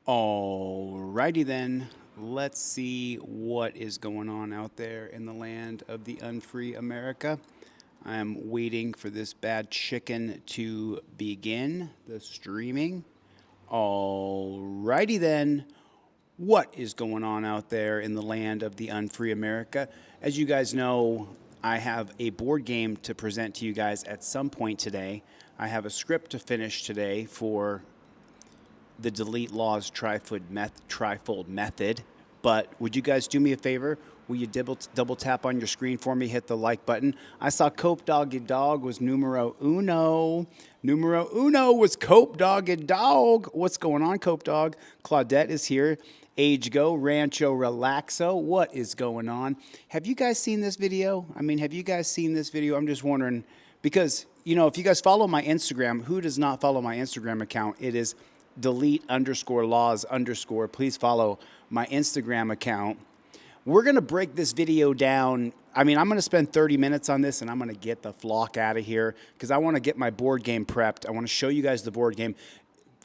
Alrighty then, let's see what is going on out there in the land of the unfree America. I'm waiting for this bad chicken to begin the streaming. Alrighty then, what is going on out there in the land of the unfree America? As you guys know, I have a board game to present to you guys at some point today. I have a script to finish today for the delete Lawz trifold method. But would you guys do me a favor? Will you double tap on your screen for me? Hit the like button. I saw Cope Doggy Dog was numero uno. Numero uno was Cope Doggy Dog. What's going on, Cope Dog? Claudette is here. Age Go, Rancho Relaxo. What is going on? Have you guys seen this video? have you guys seen this video? I'm just wondering because, if you guys follow my Instagram, who does not follow my Instagram account? It is delete_Lawz_. Please follow my Instagram account. We're going to break this video down. I'm going to spend 30 minutes on this, and I'm going to get the flock out of here because I want to get my board game prepped. I want to show you guys the board game.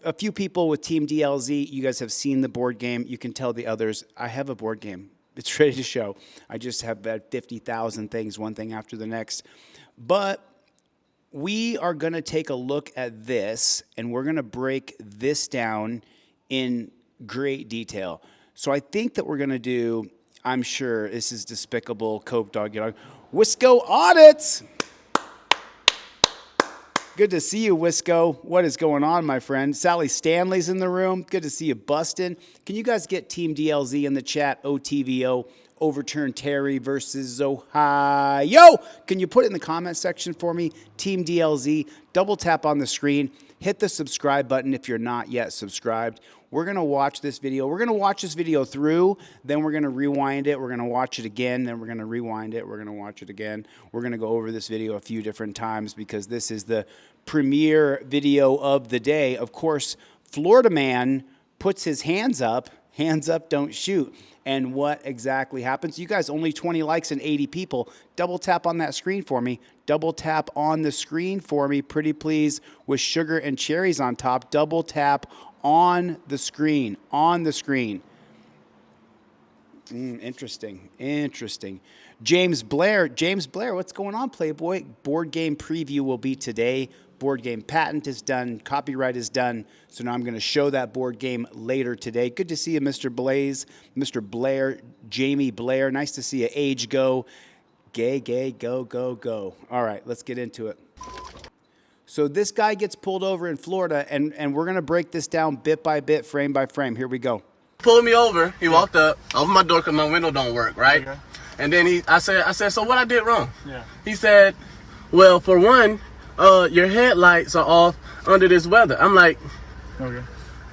A few people with Team DLZ, you guys have seen the board game. You can tell the others, I have a board game. It's ready to show. I just have 50,000 things, one thing after the next. But we are going to take a look at this, and we're going to break this down in great detail. So I think that we're going to do, I'm sure this is despicable, Cope Dog, Wisco Audits. Good to see you, Wisco. What is going on, my friend? Sally Stanley's in the room. Good to see you, Bustin. Can you guys get Team DLZ in the chat? OTVO. Overturn Terry versus Ohio. Can you put it in the comment section for me? Team DLZ. Double tap on the screen. Hit the subscribe button if you're not yet subscribed. We're going to watch this video. We're going to watch this video through. Then we're going to rewind it. We're going to watch it again. Then we're going to rewind it. We're going to watch it again. We're going to go over this video a few different times because this is the premiere video of the day. Of course, Florida man puts his hands up. Hands up, don't shoot. And what exactly happens? You guys, only 20 likes and 80 people. Double tap on that screen for me. Double tap on the screen for me, pretty please, with sugar and cherries on top. Double tap on the screen. On the screen. Interesting. Interesting. James Blair, what's going on, Playboy? Board game preview will be today. Board game patent is done. Copyright is done. So now I'm going to show that board game later today. Good to see you, Mr. Blaze, Mr. Blair, Jamie Blair. Nice to see you. Age Go. Gay, go, go, go. All right, let's get into it. So this guy gets pulled over in Florida, and we're going to break this down bit by bit, frame by frame. Here we go. Pulled me over. He walked up, opened my door because my window don't work, right? Okay. And then I said, so what I did wrong? Yeah. He said, well, for one, your headlights are off under this weather. I'm like, okay.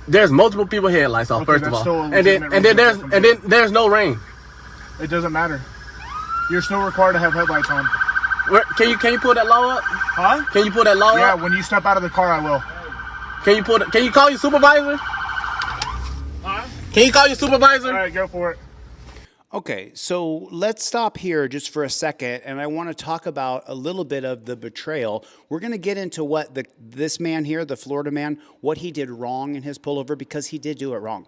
There's multiple people headlights off, first of all. And then there's no rain. It doesn't matter. You're still required to have headlights on. Can you pull that law up? Huh? Can you pull that law up? Yeah, when you step out of the car, I will. Can you call your supervisor? Huh? Can you call your supervisor? All right, go for it. Okay, so let's stop here just for a second, and I want to talk about a little bit of the betrayal. We're going to get into what this man here, the Florida man, what he did wrong in his pullover, because he did do it wrong.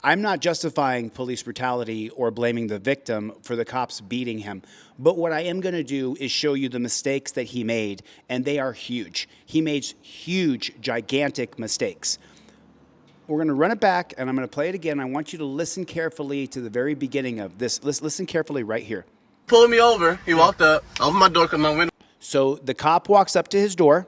I'm not justifying police brutality or blaming the victim for the cops beating him, but what I am going to do is show you the mistakes that he made, and they are huge. He made huge, gigantic mistakes. We're going to run it back, and I'm going to play it again. I want you to listen carefully to the very beginning of this. Listen carefully right here. Pulled me over. He walked up, opened my door because my window So the cop walks up to his door.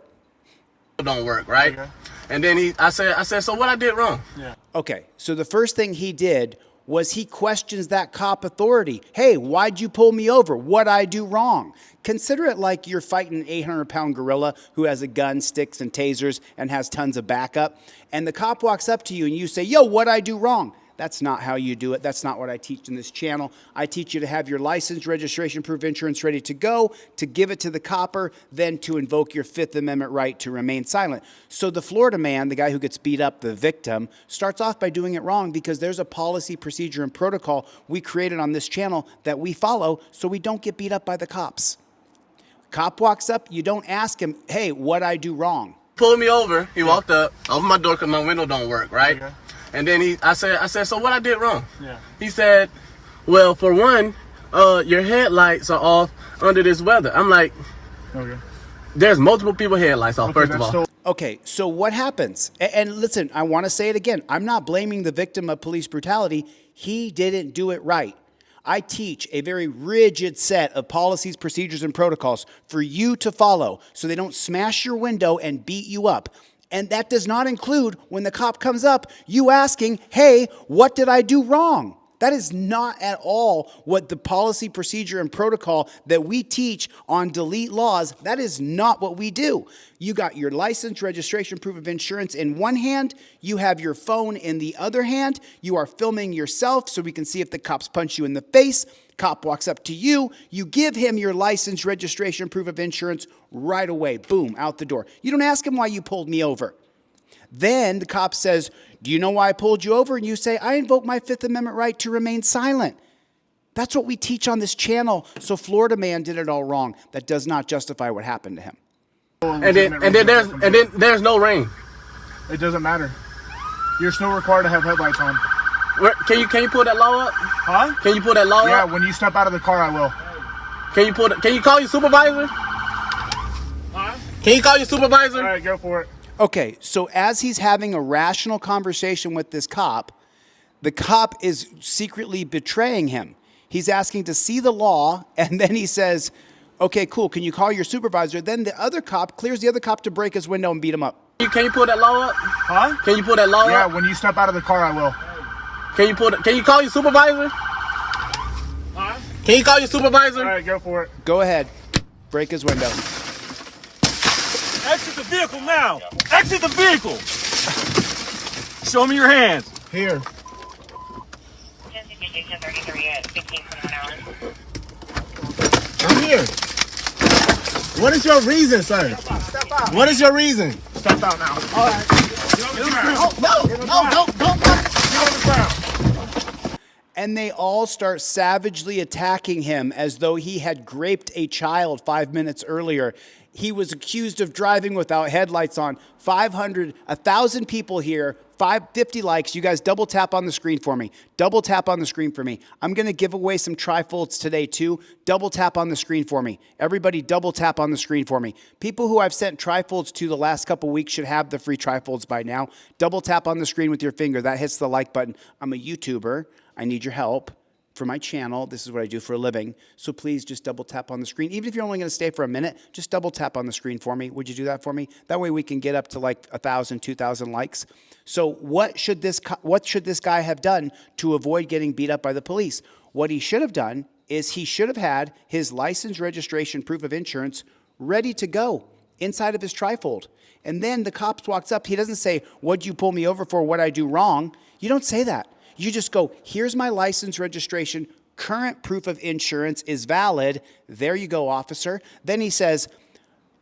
Don't work, right? Okay. And then I said, so what I did wrong? Yeah. Okay, so the first thing he did was he questions that cop authority. Hey, why'd you pull me over? What'd I do wrong? Consider it like you're fighting an 800-pound gorilla who has a gun, sticks, and tasers and has tons of backup. And the cop walks up to you and you say, yo, what'd I do wrong? That's not how you do it. That's not what I teach in this channel. I teach you to have your license, registration, proof, insurance ready to go, to give it to the copper, then to invoke your Fifth Amendment right to remain silent. So the Florida man, the guy who gets beat up, the victim, starts off by doing it wrong because there's a policy, procedure, and protocol we created on this channel that we follow so we don't get beat up by the cops. Cop walks up, you don't ask him, hey, what'd I do wrong? Pulled me over. He walked up, opened my door because my window don't work, right? Okay. And then I said, so what I did wrong? Yeah. He said, well, for one, your headlights are off under this weather. I'm like, okay. There's multiple people headlights off, first of all. Okay, so what happens? And listen, I want to say it again. I'm not blaming the victim of police brutality. He didn't do it right. I teach a very rigid set of policies, procedures, and protocols for you to follow so they don't smash your window and beat you up. And that does not include when the cop comes up, you asking, hey, what did I do wrong? That is not at all what the policy, procedure, and protocol that we teach on Delete Lawz. That is not what we do. You got your license, registration, proof of insurance in one hand. You have your phone in the other hand. You are filming yourself so we can see if the cops punch you in the face. Cop walks up to you. You give him your license, registration, proof of insurance right away. Boom, out the door. You don't ask him why you pulled me over. Then the cop says, do you know why I pulled you over? And you say, I invoke my Fifth Amendment right to remain silent. That's what we teach on this channel. So Florida man did it all wrong. That does not justify what happened to him. And then there's no rain. It doesn't matter. You're still required to have headlights on. Can you pull that law up? Huh? Can you pull that law up? Yeah, when you step out of the car, I will. Can you call your supervisor? Huh? Can you call your supervisor? All right, go for it. Okay, so as he's having a rational conversation with this cop, the cop is secretly betraying him. He's asking to see the law, and then he says, okay, cool, can you call your supervisor? Then the other cop clears the other cop to break his window and beat him up. Can you pull that law up? Huh? Can you pull that law up? Yeah, when you step out of the car, I will. Can you call your supervisor? Huh? Can you call your supervisor? All right, go for it. Go ahead. Break his window. Exit the vehicle now! Exit the vehicle! Show me your hands. Here. I'm here. What is your reason, sir? Step out. What is your reason? Step out now. All right. No, don't. Get on the ground. And they all start savagely attacking him as though he had raped a child 5 minutes earlier. He was accused of driving without headlights on. 1,000 people here, 50 likes. You guys double tap on the screen for me. Double tap on the screen for me. I'm going to give away some trifolds today too. Double tap on the screen for me. Everybody double tap on the screen for me. People who I've sent trifolds to the last couple weeks should have the free trifolds by now. Double tap on the screen with your finger. That hits the like button. I'm a YouTuber. I need your help for my channel. This is what I do for a living. So please just double tap on the screen. Even if you're only going to stay for a minute, just double tap on the screen for me. Would you do that for me? That way we can get up to like 1,000, 2,000 likes. So what should this guy have done to avoid getting beat up by the police? What he should have done is he should have had his license, registration, proof of insurance ready to go inside of his trifold. And then the cop walks up. He doesn't say, what'd you pull me over for? What'd I do wrong? You don't say that. You just go, here's my license, registration, current proof of insurance is valid. There you go, officer. Then he says,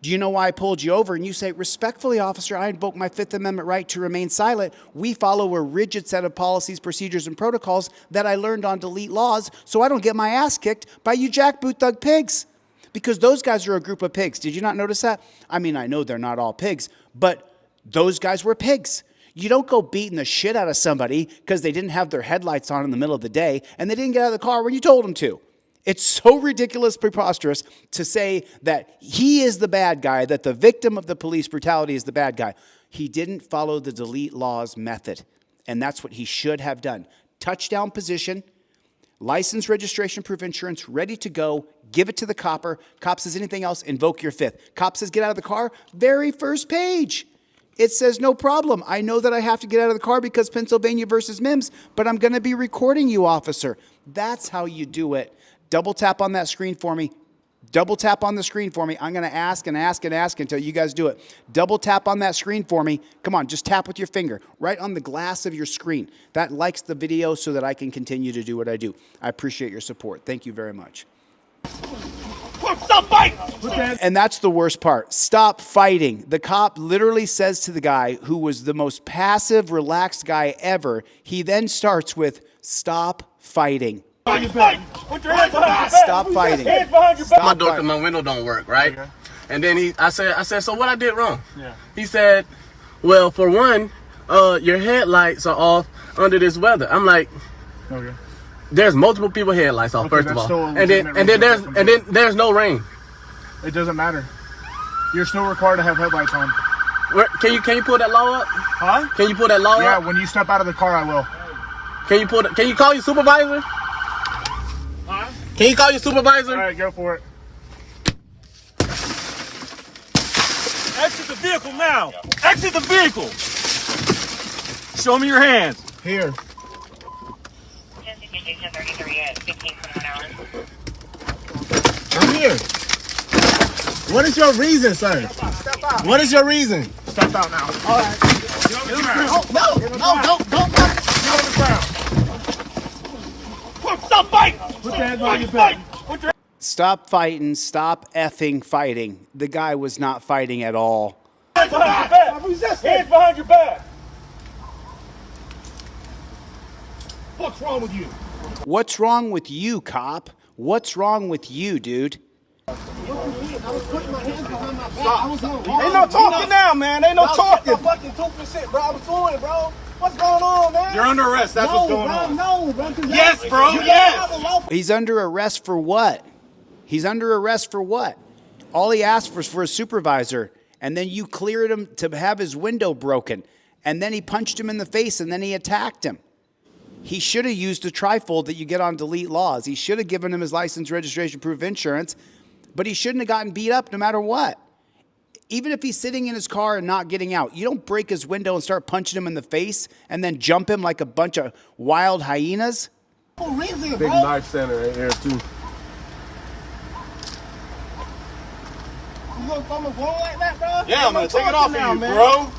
do you know why I pulled you over? And you say, respectfully, officer, I invoke my Fifth Amendment right to remain silent. We follow a rigid set of policies, procedures, and protocols that I learned on Delete Lawz so I don't get my ass kicked by you jackboot thug pigs. Because those guys are a group of pigs. Did you not notice that? I mean, I know they're not all pigs, but those guys were pigs. You don't go beating the shit out of somebody because they didn't have their headlights on in the middle of the day and they didn't get out of the car when you told them to. It's so ridiculous, preposterous to say that he is the bad guy, that the victim of the police brutality is the bad guy. He didn't follow the Delete Lawz method, and that's what he should have done. Touchdown position, license, registration, proof, insurance, ready to go. Give it to the copper. Cop says anything else, invoke your fifth. Cop says get out of the car, very first page. It says, no problem. I know that I have to get out of the car because Pennsylvania versus Mims, but I'm going to be recording you, officer. That's how you do it. Double tap on that screen for me. Double tap on the screen for me. I'm going to ask and ask and ask until you guys do it. Double tap on that screen for me. Come on, just tap with your finger right on the glass of your screen. That likes the video so that I can continue to do what I do. I appreciate your support. Thank you very much. Stop fighting! And that's the worst part. Stop fighting. The cop literally says to the guy who was the most passive, relaxed guy ever, he then starts with, stop fighting. Put your hands behind your back. Stop fighting. Hands behind your back. My door, cause my window don't work, right? Okay. And then I said, so what I did wrong? Yeah. He said, well, for one, your headlights are off under this weather. I'm like, Okay. there's multiple people headlights off, Okay, first of that's all. still a And then legitimate there's no rain. It doesn't matter. You're still required to have headlights on. Can you pull that law up? Huh? Can you pull that law Yeah, up? when you step out of the car, I will. Can you call your supervisor? Huh? Can you call your supervisor? All right, go for it. Exit the vehicle now. Exit the vehicle. Show me your hands. Here. I'm here. What is your reason, sir? Step out. What is your reason? Step out now. All right. Get on the ground. Don't. Get on the ground. Stop fighting. Put your hands on your back. Stop fighting. Stop effing fighting. The guy was not fighting at all. Hands behind your back. Hands behind your back. What's wrong with you? What's wrong with you, cop? What's wrong with you, dude? Ain't no Talking now, man. Ain't no talking. fucking tooth shit, bro. I was doing, bro. What's going on, man? You're under arrest. That's what's going on. No, bro. Yes, bro. Yes. He's under arrest for what? He's under arrest for what? All he asked was for a supervisor, and then you cleared him to have his window broken, and then he punched him in the face, and then he attacked him. He should have used a trifold that you get on delete Lawz. He should have given him his license, registration, proof of insurance, but he shouldn't have gotten beat up no matter what. Even if he's sitting in his car and not getting out, you don't break his window and start punching him in the face and then jump him like a bunch of wild hyenas. Reason, Big bro. knife center right here too. You gonna come and go like that, bro? Yeah, I'm gonna take it off of you, man. bro.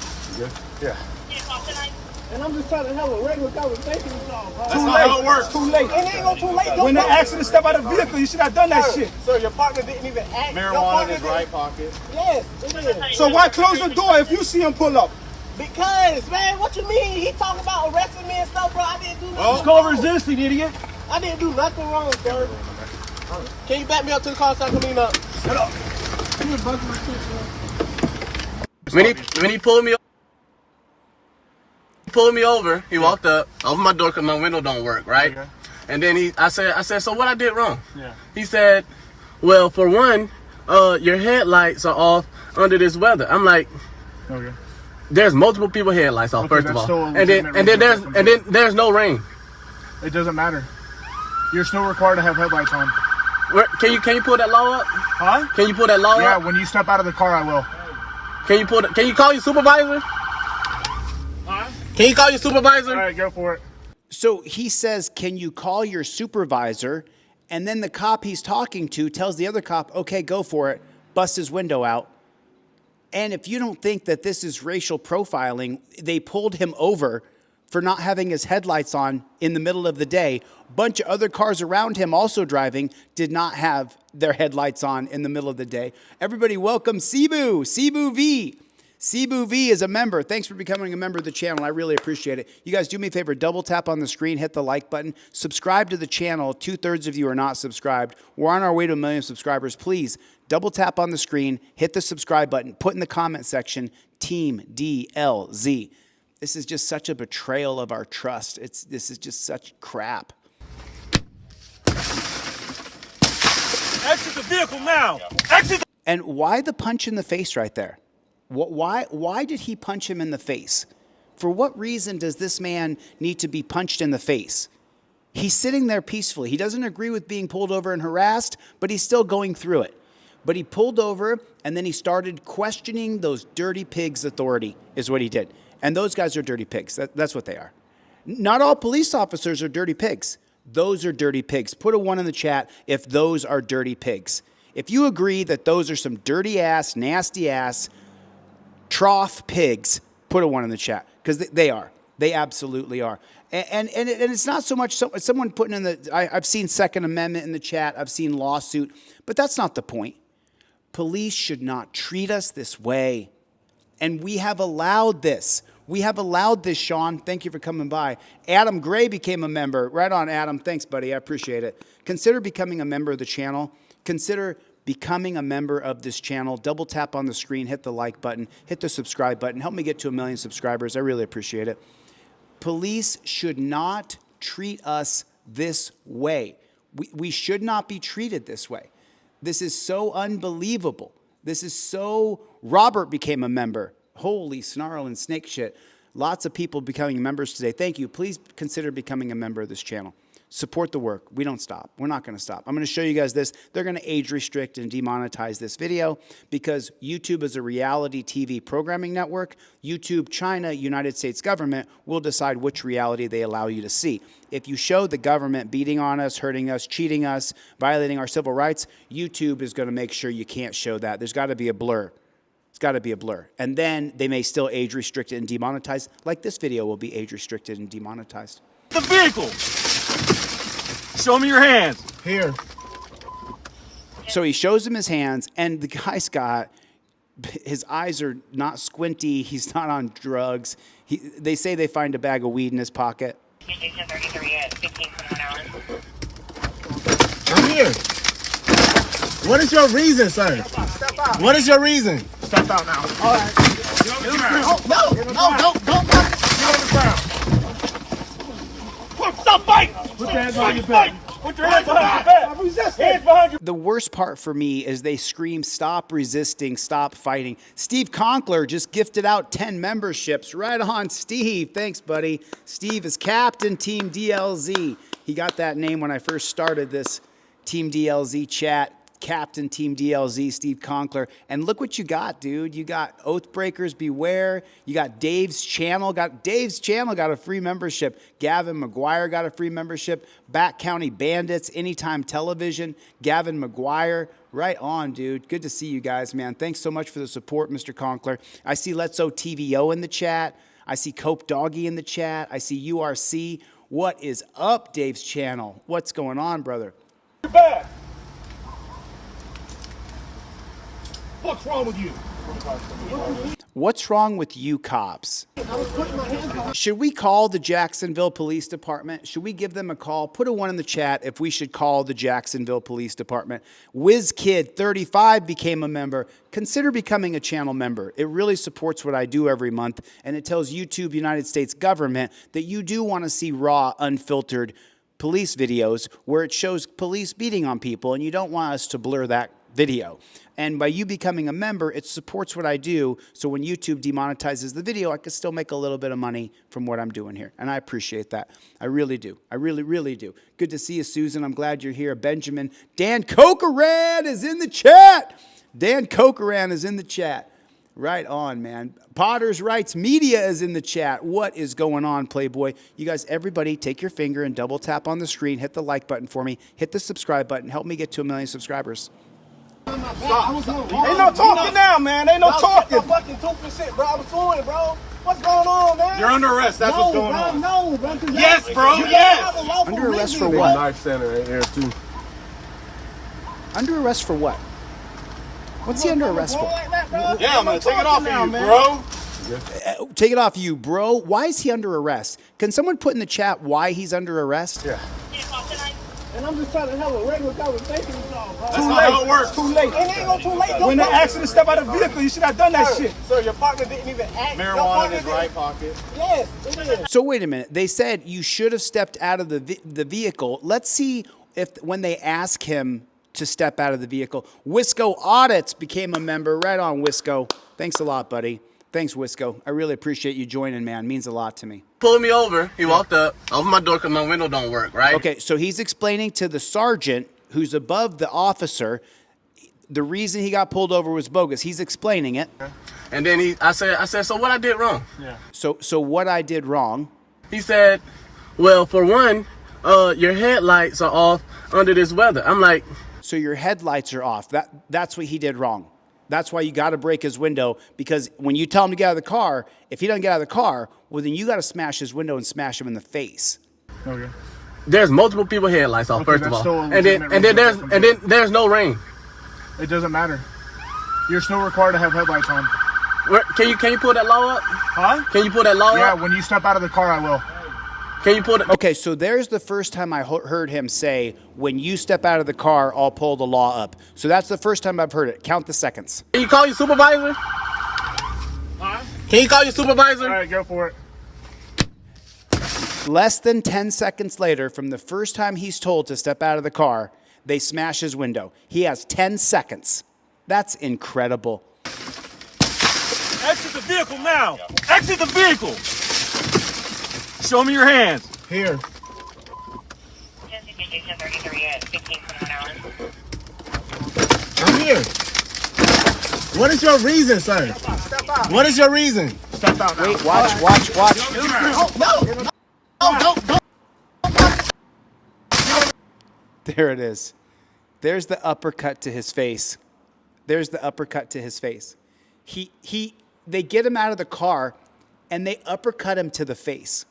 Yeah. And I'm just trying to have a regular conversation with y'all, bro. That's not how it works. Too late. It ain't no too late. When they asked you to step out of the vehicle, you should have done that shit. Sir, your partner didn't even ask. Your Marijuana partner in his didn't- right pocket. Yes, it is. So why close the door if you see him pull up? Because, man, what you mean? He talking about arresting me and stuff, bro. I didn't do nothing It's called wrong. resisting, idiot. I didn't do nothing wrong, sir. Can you back me up to the car so I can lean up? Shut up. When he pulled me over, he walked up, opened my door because my window don't work, right? Okay. And then I said, so what I did wrong? Yeah. He said, well, for one, your headlights are off under this weather. I'm like, Okay. there's multiple people headlights off, Okay, first of that's still all. a And then legitimate there's no rain. It doesn't matter. You're still required to have headlights on. Can you pull that law up? Huh? Can you pull that law Yeah, up? when you step out of the car, I will. Can you call your supervisor? Huh? Can you call your supervisor? All right, go for it. So he says, can you call your supervisor? And then the cop he's talking to tells the other cop, okay, go for it, bust his window out. And if you don't think that this is racial profiling, they pulled him over for not having his headlights on in the middle of the day. A bunch of other cars around him also driving did not have their headlights on in the middle of the day. Everybody welcome Cebu V. Cebu V is a member. Thanks for becoming a member of the channel. I really appreciate it. You guys do me a favor, double tap on the screen, hit the like button, subscribe to the channel. 2/3 of you are not subscribed. We're on our way to 1 million subscribers. Please double tap on the screen, hit the subscribe button, put in the comment section, Team DLZ. This is just such a betrayal of our trust. This is just such crap. Exit the vehicle now. Exit. And why the punch in the face right there? Why did he punch him in the face? For what reason does this man need to be punched in the face? He's sitting there peacefully. He doesn't agree with being pulled over and harassed, but he's still going through it. But he pulled over, and then he started questioning those dirty pigs' authority, is what he did. And those guys are dirty pigs. That's what they are. Not all police officers are dirty pigs. Those are dirty pigs. Put a 1 in the chat if those are dirty pigs. If you agree that those are some dirty ass, nasty ass, trough pigs, put a 1 in the chat, because they are. They absolutely are. And it's not so much someone putting in the, I've seen Second Amendment in the chat, I've seen lawsuit, but that's not the point. Police should not treat us this way. And we have allowed this. We have allowed this, Sean. Thank you for coming by. Adam Gray became a member. Right on, Adam. Thanks, buddy. I appreciate it. Consider becoming a member of the channel. Consider becoming a member of this channel. Double tap on the screen, hit the like button, hit the subscribe button. Help me get to 1 million subscribers. I really appreciate it. Police should not treat us this way. We should not be treated this way. This is so unbelievable. This is so... Robert became a member. Holy snarl and snake shit. Lots of people becoming members today. Thank you. Please consider becoming a member of this channel. Support the work. We don't stop. We're not going to stop. I'm going to show you guys this. They're going to age restrict and demonetize this video because YouTube is a reality TV programming network. YouTube, China, United States government will decide which reality they allow you to see. If you show the government beating on us, hurting us, cheating us, violating our civil rights, YouTube is going to make sure you can't show that. There's got to be a blur. It's got to be a blur. And then they may still age restricted and demonetized, like this video will be age restricted and demonetized. The vehicle. Show me your hands. Here. So he shows him his hands, and the guy's got, his eyes are not squinty. He's not on drugs. They say they find a bag of weed in his pocket. I'm here. What is your reason, sir? Step out. What is your reason? Step out now. All right. No, don't. Get on the ground. Stop fighting. Put your hands on your back. Put your hands behind your back. Resist. Hands behind your The worst part for me is they scream, stop resisting, stop fighting. Steve Conkler just gifted out 10 memberships. Right on, Steve. Thanks, buddy. Steve is Captain Team DLZ. He got that name when I first started this Team DLZ chat. Captain Team DLZ, Steve Conkler. And look what you got, dude. You got Oathbreakers Beware. You got Dave's Channel. Dave's Channel got a free membership. Gavin McGuire got a free membership. Back County Bandits, Anytime Television. Gavin McGuire. Right on, dude. Good to see you guys, man. Thanks so much for the support, Mr. Conkler. I see Let's O TVO in the chat. I see Cope Doggy in the chat. I see URC. What is up, Dave's Channel? What's going on, brother? back. What's wrong with you? What's wrong with you cops? Should we call the Jacksonville Police Department? Should we give them a call? Put a 1 in the chat if we should call the Jacksonville Police Department. WizKid35 became a member. Consider becoming a channel member. It really supports what I do every month, and it tells YouTube, United States government, that you do want to see raw, unfiltered police videos where it shows police beating on people, and you don't want us to blur that video. And by you becoming a member, it supports what I do. So when YouTube demonetizes the video, I can still make a little bit of money from what I'm doing here. And I appreciate that. I really do. I really, really do. Good to see you, Susan. I'm glad you're here. Benjamin. Dan Cochran is in the chat. Dan Cochran is in the chat. Right on, man. Potter's Rights Media is in the chat. What is going on, Playboy? You guys, everybody, take your finger and double tap on the screen. Hit the like button for me. Hit the subscribe button. Help me get to 1 million subscribers. Ain't no talking now, man. Ain't no talking. I'm fucking talking shit, bro. I was doing it, bro. What's going on, man? You're under arrest. That's what's going on. No, bro. Yes, bro. Yes. Under arrest for what? Knife center right here too. Under arrest for what? What's he under arrest for? Yeah, I'm gonna take it off of you, bro. Take it off you, bro. Why is he under arrest? Can someone put in the chat why he's under arrest? Yeah. And I'm just trying to have a regular conversation with y'all, bro. That's not how it works. Too late. It ain't no too late. When they asked you to step out of the vehicle, you should have done that shit. So your partner didn't even ask. Marijuana in his right pocket. Yes, it is. So wait a minute. They said you should have stepped out of the vehicle. Let's see if when they ask him to step out of the vehicle. Wisco Audits became a member. Right on, Wisco. Thanks a lot, buddy. Thanks, Wisco. I really appreciate you joining, man. It means a lot to me. Pulled me over. He walked up, opened my door because my window don't work, right? Okay, so he's explaining to the sergeant who's above the officer the reason he got pulled over was bogus. He's explaining it. And then I said, so what I did wrong? Yeah. So what I did wrong. He said, well, for one, your headlights are off under this weather. I'm like, So your headlights are off. That's what he did wrong. That's why you got to break his window, because when you tell him to get out of the car, if he doesn't get out of the car, well, then you got to smash his window and smash him in the face. Okay. there's multiple people headlights off, first of that's all. still a And then there's no rain. It doesn't matter. You're still required to have headlights on. Can you pull that law up? Huh? Can you pull that law Yeah, up? when you step out of the car, I will. Can you pull the? Okay, so there's the first time I heard him say, when you step out of the car, I'll pull the law up. So that's the first time I've heard it. Count the seconds. Can you call your supervisor? Can you call your supervisor? All right, go for it. Less than 10 seconds later, from the first time he's told to step out of the car, they smash his window. He has 10 seconds. That's incredible. Exit the vehicle now. Exit the vehicle. Show me your hands. Here. I'm here. What is your reason, sir? Step out. What is your reason? Step out now. Wait, watch. There it is. There's the uppercut to his face. They get him out of the car and they uppercut him to the face.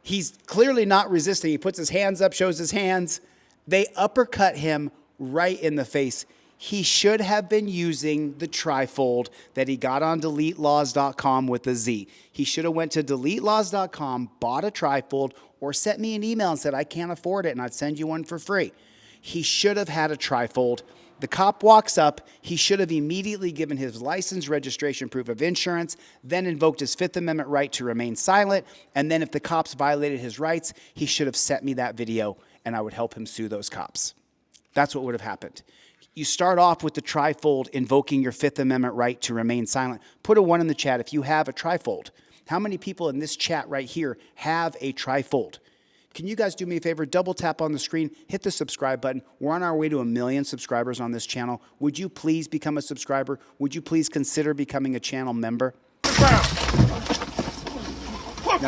He's clearly not resisting. He puts his hands up, shows his hands. They uppercut him right in the face. He should have been using the trifold that he got on DeleteLawz.com with a Z. He should have went to DeleteLawz.com, bought a trifold, or sent me an email and said, I can't afford it, and I'd send you one for free. He should have had a trifold. The cop walks up. He should have immediately given his license, registration, proof of insurance, then invoked his Fifth Amendment right to remain silent, and then if the cops violated his rights, he should have sent me that video, and I would help him sue those cops. That's what would have happened. You start off with the trifold invoking your Fifth Amendment right to remain silent. Put a 1 in the chat if you have a trifold. How many people in this chat right here have a trifold? Can you guys do me a favor? Double tap on the screen, hit the subscribe button. We're on our way to 1 million subscribers on this channel. Would you please become a subscriber? Would you please consider becoming a channel member? Now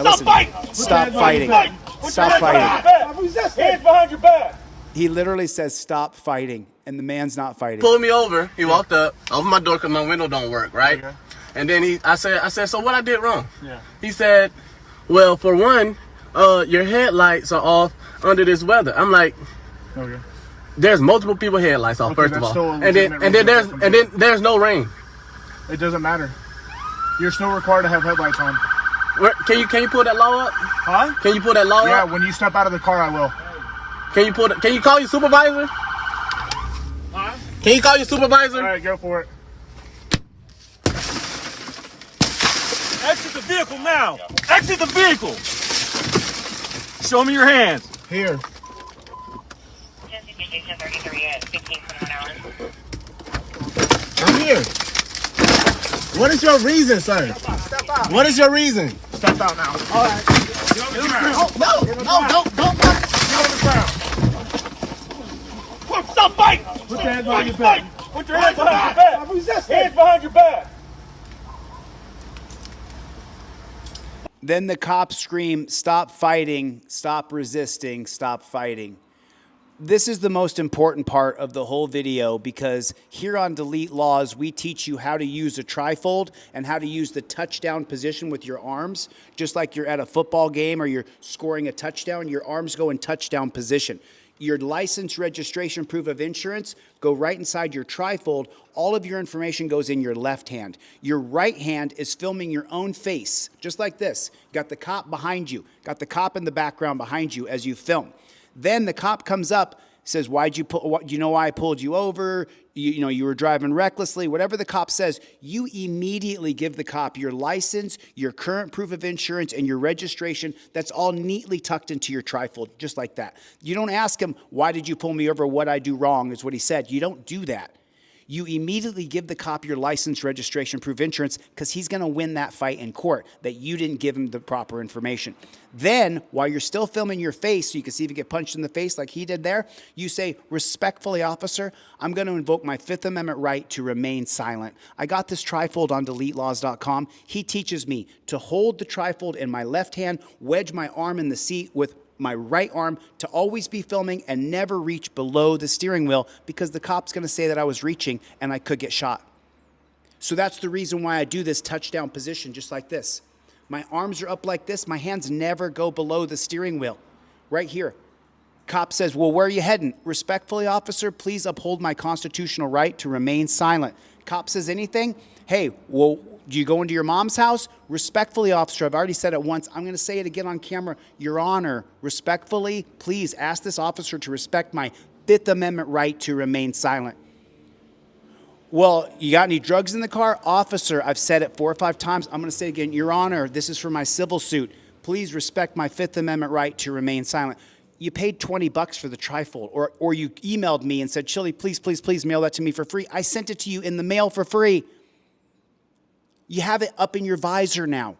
listen, stop fighting. Stop fighting. Hands behind your back. He literally says, stop fighting, and the man's not fighting. Pulled me over. He walked up, opened my door because my window don't work, right? Okay. And then I said, so what I did wrong? Yeah. He said, well, for one, your headlights are off under this weather. I'm like, Okay. there's multiple people headlights off, Okay, first of that's all, still a and then legitimate there's no rain. It doesn't matter. You're still required to have headlights on. Can you pull that law up? Huh? Can you pull that law Yeah, up? when you step out of the car, I will. Can you call your supervisor? Can you call your supervisor? All right, go for it. Exit the vehicle now. Exit the vehicle. Show me your hands. Here. I'm here. What is your reason, sir? Step out. What is your reason? Step out now. All right. No, don't. Stop fighting. Put your hands behind your back. Put your hands behind your back. I'm resisting. Hands behind your back. Then the cops scream, stop fighting, stop resisting, stop fighting. This is the most important part of the whole video because here on Delete Lawz, we teach you how to use a trifold and how to use the touchdown position with your arms. Just like you're at a football game or you're scoring a touchdown, your arms go in touchdown position. Your license, registration, proof of insurance go right inside your trifold. All of your information goes in your left hand. Your right hand is filming your own face, just like this. Got the cop behind you, got the cop in the background behind you as you film. Then the cop comes up, says, why'd you pull, you know why I pulled you over? You know, you were driving recklessly. Whatever the cop says, you immediately give the cop your license, your current proof of insurance, and your registration. That's all neatly tucked into your trifold, just like that. You don't ask him, why did you pull me over? What'd I do wrong, is what he said. You don't do that. You immediately give the cop your license, registration, proof of insurance, because he's going to win that fight in court that you didn't give him the proper information. Then, while you're still filming your face, so you can see if you get punched in the face like he did there, you say, respectfully, officer, I'm going to invoke my Fifth Amendment right to remain silent. I got this trifold on DeleteLawz.com. He teaches me to hold the trifold in my left hand, wedge my arm in the seat with my right arm to always be filming and never reach below the steering wheel because the cop's going to say that I was reaching and I could get shot. So that's the reason why I do this touchdown position just like this. My arms are up like this. My hands never go below the steering wheel. Right here. Cop says, well, where are you heading? Respectfully, officer, please uphold my constitutional right to remain silent. Cop says anything? Hey, well, Do you go into your mom's house? Respectfully, officer, I've already said it once. I'm going to say it again on camera. Your Honor, respectfully, please ask this officer to respect my Fifth Amendment right to remain silent. Well, you got any drugs in the car? Officer, I've said it 4 or 5 times. I'm going to say it again. Your Honor, this is for my civil suit. Please respect my Fifth Amendment right to remain silent. You paid $20 for the trifold, or you emailed me and said, Chille, please, please, please mail that to me for free. I sent it to you in the mail for free. You have it up in your visor now.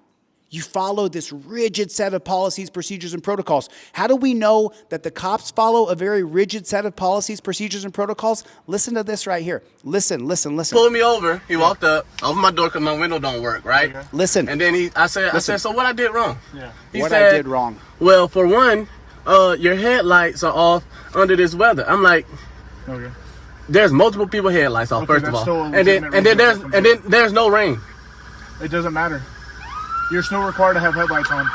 You follow this rigid set of policies, procedures, and protocols. How do we know that the cops follow a very rigid set of policies, procedures, and protocols? Listen to this right here. Listen. Pulled me over. He walked up, opened my door because my window don't work, right? Okay. Listen. And then I said, so what I did wrong? Yeah. He What said, I did wrong. Well, for one, your headlights are off under this weather. I'm like, Okay. there's multiple people headlights off, Okay, first of that's all. still a And then legitimate reason. there's no rain. It doesn't matter. You're still required to have headlights on.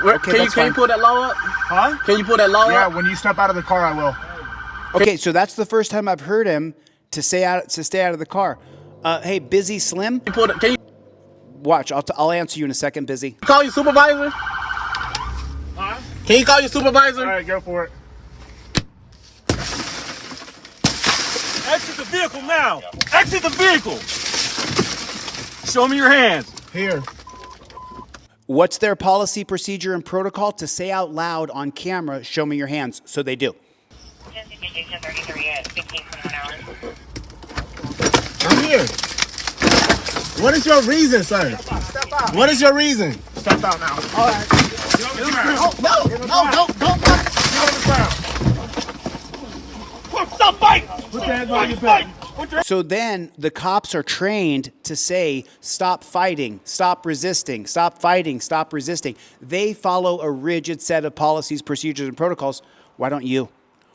Okay, Can that's you fine. pull that law up? Huh? Can you pull that law Yeah, up? when you step out of the car, I will. Okay, so that's the first time I've heard him to stay out of the car. Hey, Busy Slim, Can you watch. I'll answer you in a second, Busy. call your supervisor? Huh? Can you call your supervisor? All right, go for it. Exit the vehicle now. Exit the vehicle. Show me your hands. Here. What's their policy, procedure, and protocol? To say out loud on camera, show me your hands. So they do. Station 33 at 15:21 hours. I'm here. What is your reason, sir? Step out. What is your reason? Step out now. All right. No, don't. Stop fighting. Put your hands on your back. So then the cops are trained to say, stop fighting, stop resisting, stop fighting, stop resisting. They follow a rigid set of policies, procedures, and protocols. Why don't you?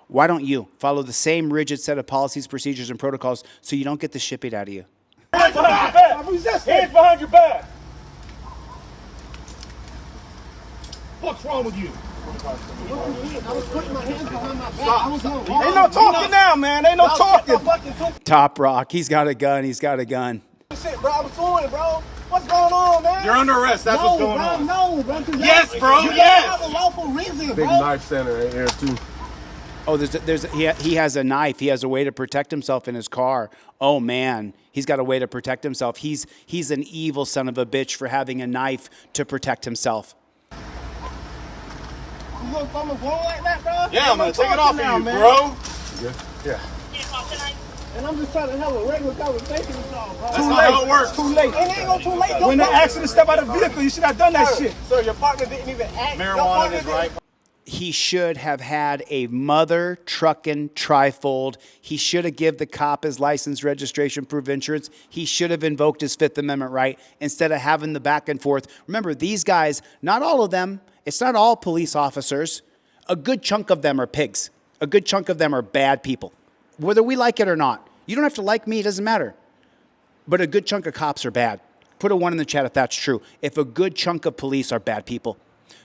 Why don't you follow the same rigid set of policies, procedures, and protocols so you don't get the shit beat out of you? Hands behind your back. I'm resisting. Hands behind your back. What's wrong with you? I was putting my hands behind my back. Ain't no talking now, man. Ain't no talking. Top Rock, he's got a gun, He's got a gun. Shit, bro. I was doing it, bro. What's going on, man? You're under arrest. That's what's going on. No, bro. Yes, bro, You yes. have a lawful reason, bro. Big knife center in here too. Oh, he has a knife. He has a way to protect himself in his car. Oh man, he's got a way to protect himself. He's an evil son of a bitch for having a knife to protect himself. You gonna throw me going like that, bro? Yeah, I'm gonna take it off now, of you, man. bro. And I'm just trying to have a regular conversation with y'all, bro. That's not how it works. Too late. It ain't gonna too late. When they asked you to step out of the vehicle, you should have done that shit. Sir, your partner didn't even ask. Your Marijuana partner is didn't- right. He should have had a mother trucking trifold. He should have given the cop his license, registration, proof of insurance. He should have invoked his Fifth Amendment right instead of having the back and forth. Remember, these guys, not all of them, it's not all police officers. A good chunk of them are pigs. A good chunk of them are bad people, whether we like it or not. You don't have to like me, it doesn't matter. But a good chunk of cops are bad. Put a 1 in the chat if that's true. If a good chunk of police are bad people.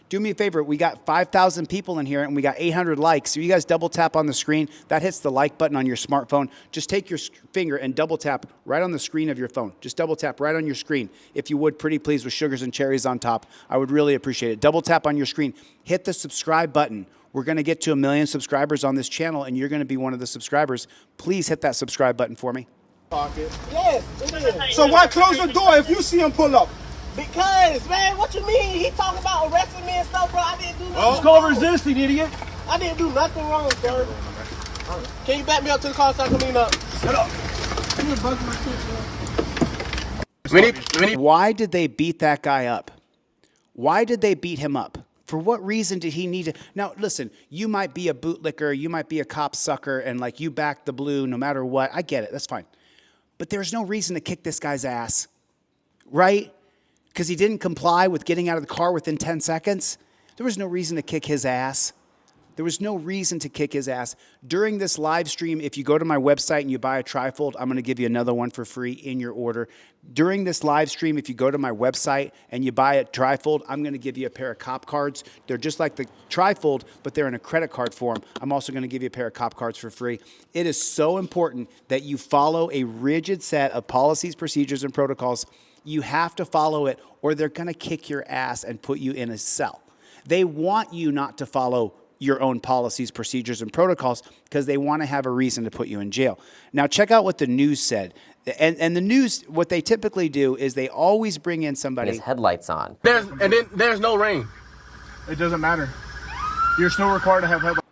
Do me a favor. We got 5,000 people in here and we got 800 likes. So you guys double tap on the screen. That hits the like button on your smartphone. Just take your finger and double tap right on the screen of your phone. Just double tap right on your screen. If you would, pretty please, with sugars and cherries on top. I would really appreciate it. Double tap on your screen. Hit the subscribe button. We're going to get to 1 million subscribers on this channel and you're going to be one of the subscribers. Please hit that subscribe button for me. Yes, it is. So why close the door if you see him pull up? Because, man, what you mean? He talking about arresting me and stuff, bro. I didn't do nothing. It's called resisting, idiot. I didn't do nothing wrong, sir. Can you back me up to the car so I can lean up? Shut up. Why did they beat that guy up? Why did they beat him up? For what reason did he need to? Now, listen, you might be a bootlicker, you might be a cop sucker, and like you back the blue no matter what. I get it. That's fine. But there's no reason to kick this guy's ass, right? Because he didn't comply with getting out of the car within 10 seconds. There was no reason to kick his ass. There was no reason to kick his ass. During this live stream, if you go to my website and you buy a trifold, I'm going to give you another one for free in your order. During this live stream, if you go to my website and you buy a trifold, I'm going to give you a pair of cop cards. They're just like the trifold, but they're in a credit card form. I'm also going to give you a pair of cop cards for free. It is so important that you follow a rigid set of policies, procedures, and protocols You have to follow it or they're going to kick your ass and put you in a cell. They want you not to follow your own policies, procedures, and protocols because they want to have a reason to put you in jail. Now, check out what the news said. And the news, what they typically do is they always bring in somebody. His headlights on. There's no rain. It doesn't matter. You're still required to have headlights.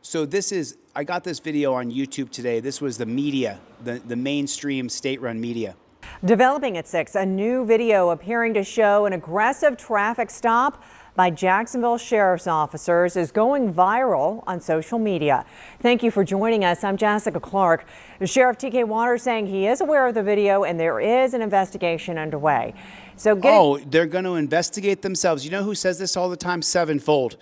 So this is, I got this video on YouTube today. This was the media, the mainstream state-run media. Developing at 6, a new video appearing to show an aggressive traffic stop by Jacksonville Sheriff's officers is going viral on social media. Thank you for joining us. I'm Jessica Clark. Sheriff T.K. Waters saying he is aware of the video and there is an investigation underway. So they're going to investigate themselves. You know who says this all the time? Sevenfold.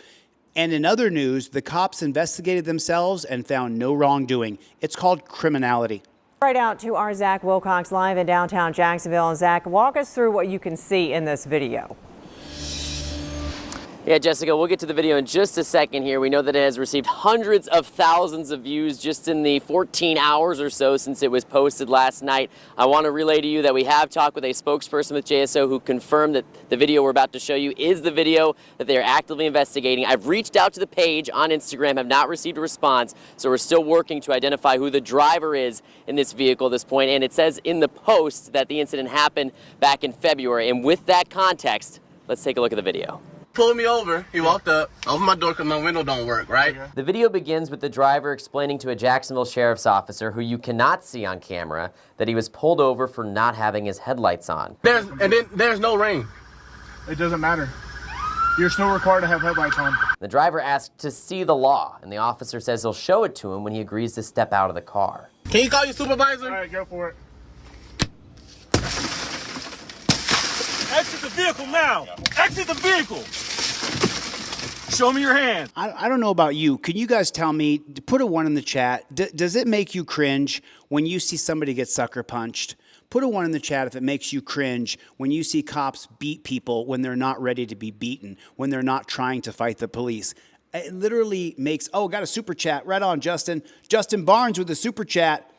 And in other news, the cops investigated themselves and found no wrongdoing. It's called criminality. Right out to our Zach Wilcox live in downtown Jacksonville. And Zach, walk us through what you can see in this video. Yeah, Jessica, we'll get to the video in just a second here. We know that it has received hundreds of thousands of views just in the 14 hours or so since it was posted last night. I want to relay to you that we have talked with a spokesperson with JSO who confirmed that the video we're about to show you is the video that they are actively investigating. I've reached out to the page on Instagram, have not received a response, so we're still working to identify who the driver is in this vehicle at this point. And it says in the post that the incident happened back in February. And with that context, let's take a look at the video. Pulled me over. He walked up, opened my door because my window don't work, right? The video begins with the driver explaining to a Jacksonville Sheriff's officer, who you cannot see on camera, that he was pulled over for not having his headlights on. There's no rain. It doesn't matter. You're still required to have headlights on. The driver asked to see the law, and the officer says he'll show it to him when he agrees to step out of the car. Can you call your supervisor? All right, go for it. Exit the vehicle now. Exit the vehicle. Show me your hand. I don't know about you. Can you guys tell me, put a 1 in the chat. Does it make you cringe when you see somebody get sucker punched? Put a 1 in the chat if it makes you cringe when you see cops beat people when they're not ready to be beaten, when they're not trying to fight the police. It literally makes, oh, got a super chat. Right on, Justin. Justin Barnes with a super chat.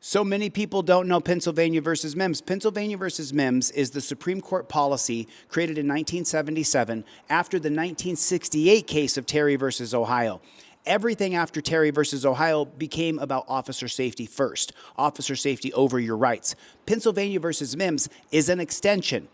So many people don't know Pennsylvania versus Mims. Pennsylvania versus Mims is the Supreme Court policy created in 1977 after the 1968 case of Terry versus Ohio. Everything after Terry versus Ohio became about officer safety first, officer safety over your rights. Pennsylvania versus Mims is an extension.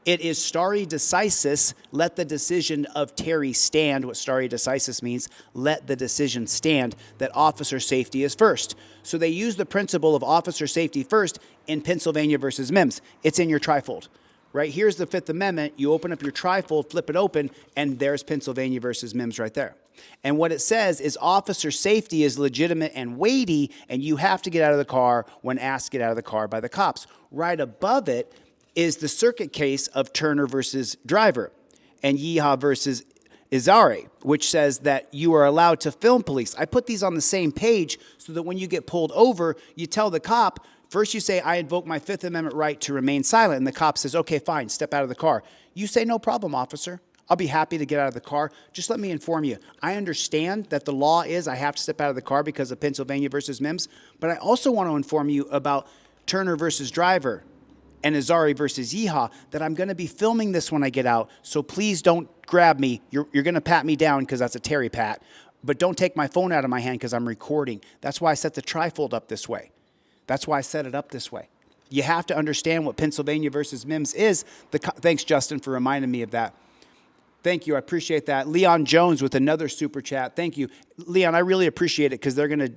It is stare decisis, let the decision of Terry stand. What stare decisis means, let the decision stand, that officer safety is first. So they use the principle of officer safety first in Pennsylvania versus Mims. It's in your trifold. Right, here's the Fifth Amendment. You open up your trifold, flip it open, and there's Pennsylvania versus Mims right there. And what it says is officer safety is legitimate and weighty, and you have to get out of the car when asked to get out of the car by the cops. Right above it is the circuit case of Turner versus Driver and Yeehaw versus Izari, which says that you are allowed to film police. I put these on the same page so that when you get pulled over, you tell the cop, first you say, I invoke my Fifth Amendment right to remain silent. And the cop says, okay, fine, step out of the car. You say, no problem, officer. I'll be happy to get out of the car. Just let me inform you. I understand that the law is I have to step out of the car because of Pennsylvania versus Mims, but I also want to inform you about Turner versus Driver and Izari versus Yeehaw, that I'm going to be filming this when I get out, so please don't grab me. You're going to pat me down because that's a Terry pat, but don't take my phone out of my hand because I'm recording. That's why I set the trifold up this way. That's why I set it up this way. You have to understand what Pennsylvania versus Mims is. Thanks, Justin, for reminding me of that. Thank you. I appreciate that. Leon Jones with another super chat. Thank you. Leon, I really appreciate it because they're going to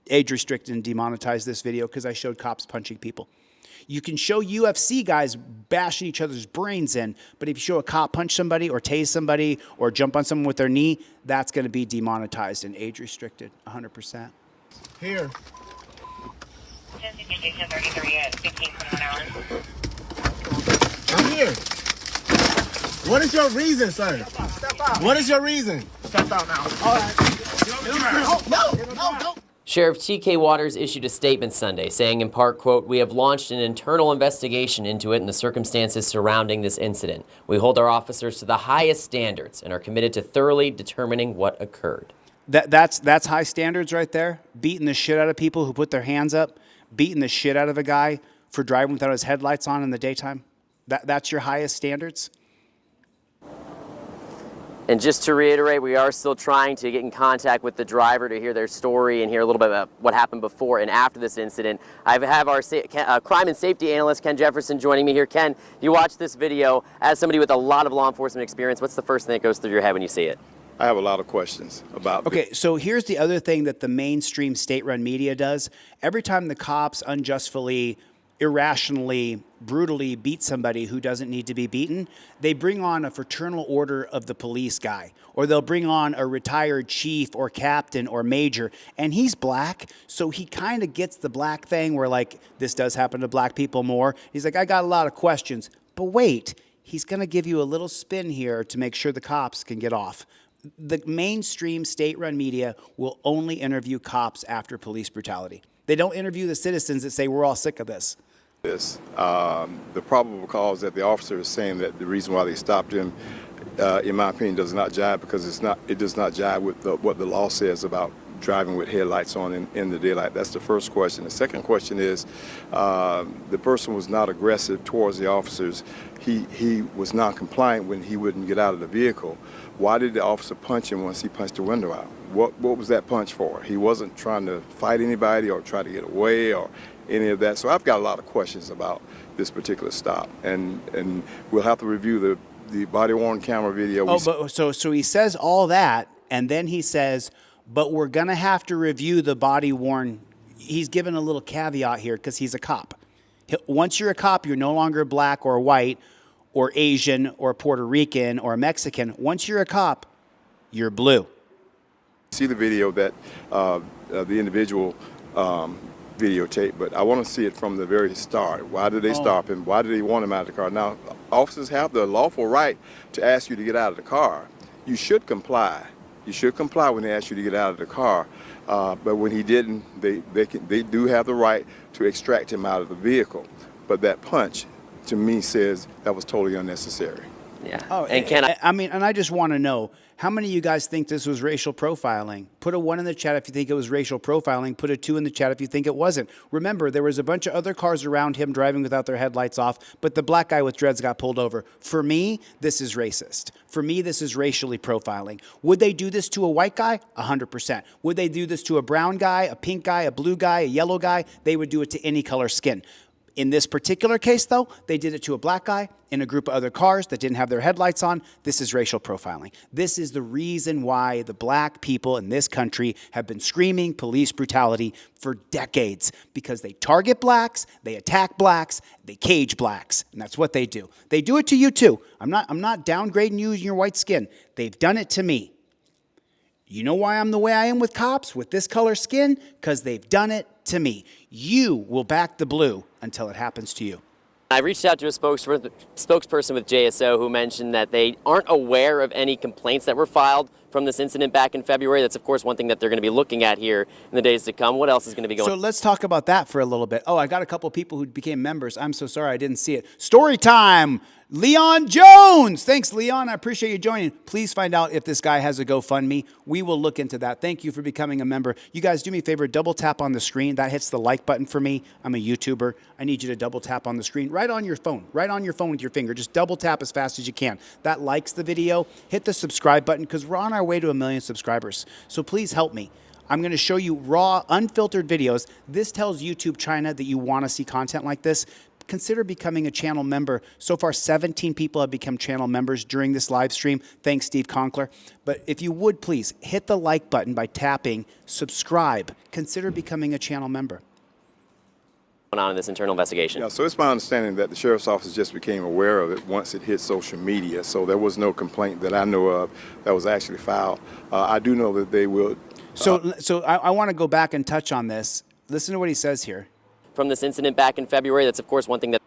age restrict and demonetize this video because I showed cops punching people. You can show UFC guys bashing each other's brains in, but if you show a cop punch somebody or tase somebody or jump on someone with their knee, that's going to be demonetized and age restricted 100%. Here. 33 at 15:21 hours. I'm here. What is your reason, sir? Step out. What is your reason? Step out now. All right. No. Sheriff T.K. Waters issued a statement Sunday saying in part, quote, "We have launched an internal investigation into it and the circumstances surrounding this incident. We hold our officers to the highest standards and are committed to thoroughly determining what occurred." That's high standards right there. Beating the shit out of people who put their hands up, beating the shit out of a guy for driving without his headlights on in the daytime. That's your highest standards? And just to reiterate, we are still trying to get in contact with the driver to hear their story and hear a little bit about what happened before and after this incident. I have our crime and safety analyst, Ken Jefferson, joining me here. Ken, you watch this video as somebody with a lot of law enforcement experience. What's the first thing that goes through your head when you see it? I have a lot of questions about Okay, so here's the other thing that the mainstream state-run media does. Every time the cops unjustly, irrationally, brutally beat somebody who doesn't need to be beaten, they bring on a fraternal order of the police guy, or they'll bring on a retired chief or captain or major, and he's black, so he kind of gets the black thing where, like, this does happen to black people more. He's like, I got a lot of questions, but wait, he's going to give you a little spin here to make sure the cops can get off. The mainstream state-run media will only interview cops after police brutality. They don't interview the citizens that say, we're all sick of this. The probable cause that the officer is saying that the reason why they stopped him, in my opinion, does not jive, because it does not jive with what the law says about driving with headlights on in the daylight. That's the first question. The second question is, the person was not aggressive towards the officers. He was non-compliant when he wouldn't get out of the vehicle. Why did the officer punch him once he punched the window out? What was that punch for? He wasn't trying to fight anybody or try to get away or any of that. So I've got a lot of questions about this particular stop, and we'll have to review the body-worn camera video. So he says all that, and then he says, but we're going to have to review the body-worn. He's given a little caveat here because he's a cop. Once you're a cop, you're no longer black or white or Asian or Puerto Rican or Mexican. Once you're a cop, you're blue. See the video that the individual videotape, but I want to see it from the very start. Why did they stop him? Why did they want him out of the car? Now, officers have the lawful right to ask you to get out of the car. You should comply. You should comply when they ask you to get out of the car. But when he didn't, they do have the right to extract him out of the vehicle. But that punch, to me, says that was totally unnecessary. Yeah. Oh, and I just want to know, how many of you guys think this was racial profiling? Put a 1 in the chat if you think it was racial profiling. Put a 2 in the chat if you think it wasn't. Remember, there was a bunch of other cars around him driving without their headlights off, but the black guy with dreads got pulled over. For me, this is racist. For me, this is racially profiling. Would they do this to a white guy? 100%. Would they do this to a brown guy, a pink guy, a blue guy, a yellow guy? They would do it to any color skin. In this particular case, though, they did it to a black guy in a group of other cars that didn't have their headlights on. This is racial profiling. This is the reason why the black people in this country have been screaming police brutality for decades, because they target blacks, they attack blacks, they cage blacks, and that's what they do. They do it to you too. I'm not downgrading you and your white skin. They've done it to me. You know why I'm the way I am with cops, with this color skin? Because they've done it to me. You will back the blue until it happens to you. I reached out to a spokesperson with JSO who mentioned that they aren't aware of any complaints that were filed from this incident back in February. That's, of course, one thing that they're going to be looking at here in the days to come. What else is going to be going on? So let's talk about that for a little bit. Oh, I got a couple people who became members. I'm so sorry I didn't see it. Story time. Leon Jones. Thanks, Leon. I appreciate you joining. Please find out if this guy has a GoFundMe. We will look into that. Thank you for becoming a member. You guys do me a favor, double tap on the screen. That hits the like button for me. I'm a YouTuber. I need you to double tap on the screen right on your phone. Right on your phone with your finger. Just double tap as fast as you can. That likes the video. Hit the subscribe button because we're on our way to 1 million subscribers. So please help me. I'm going to show you raw, unfiltered videos. This tells YouTube China that you want to see content like this. Consider becoming a channel member. So far, 17 people have become channel members during this live stream. Thanks, Steve Conkler. But if you would, please hit the like button by tapping subscribe. Consider becoming a channel member. Going on in this internal investigation? Yeah, so it's my understanding that the sheriff's office just became aware of it once it hit social media. So there was no complaint that I know of that was actually filed. I do know that they will. So I want to go back and touch on this. Listen to what he says here. From this incident back in February, that's of course one thing that.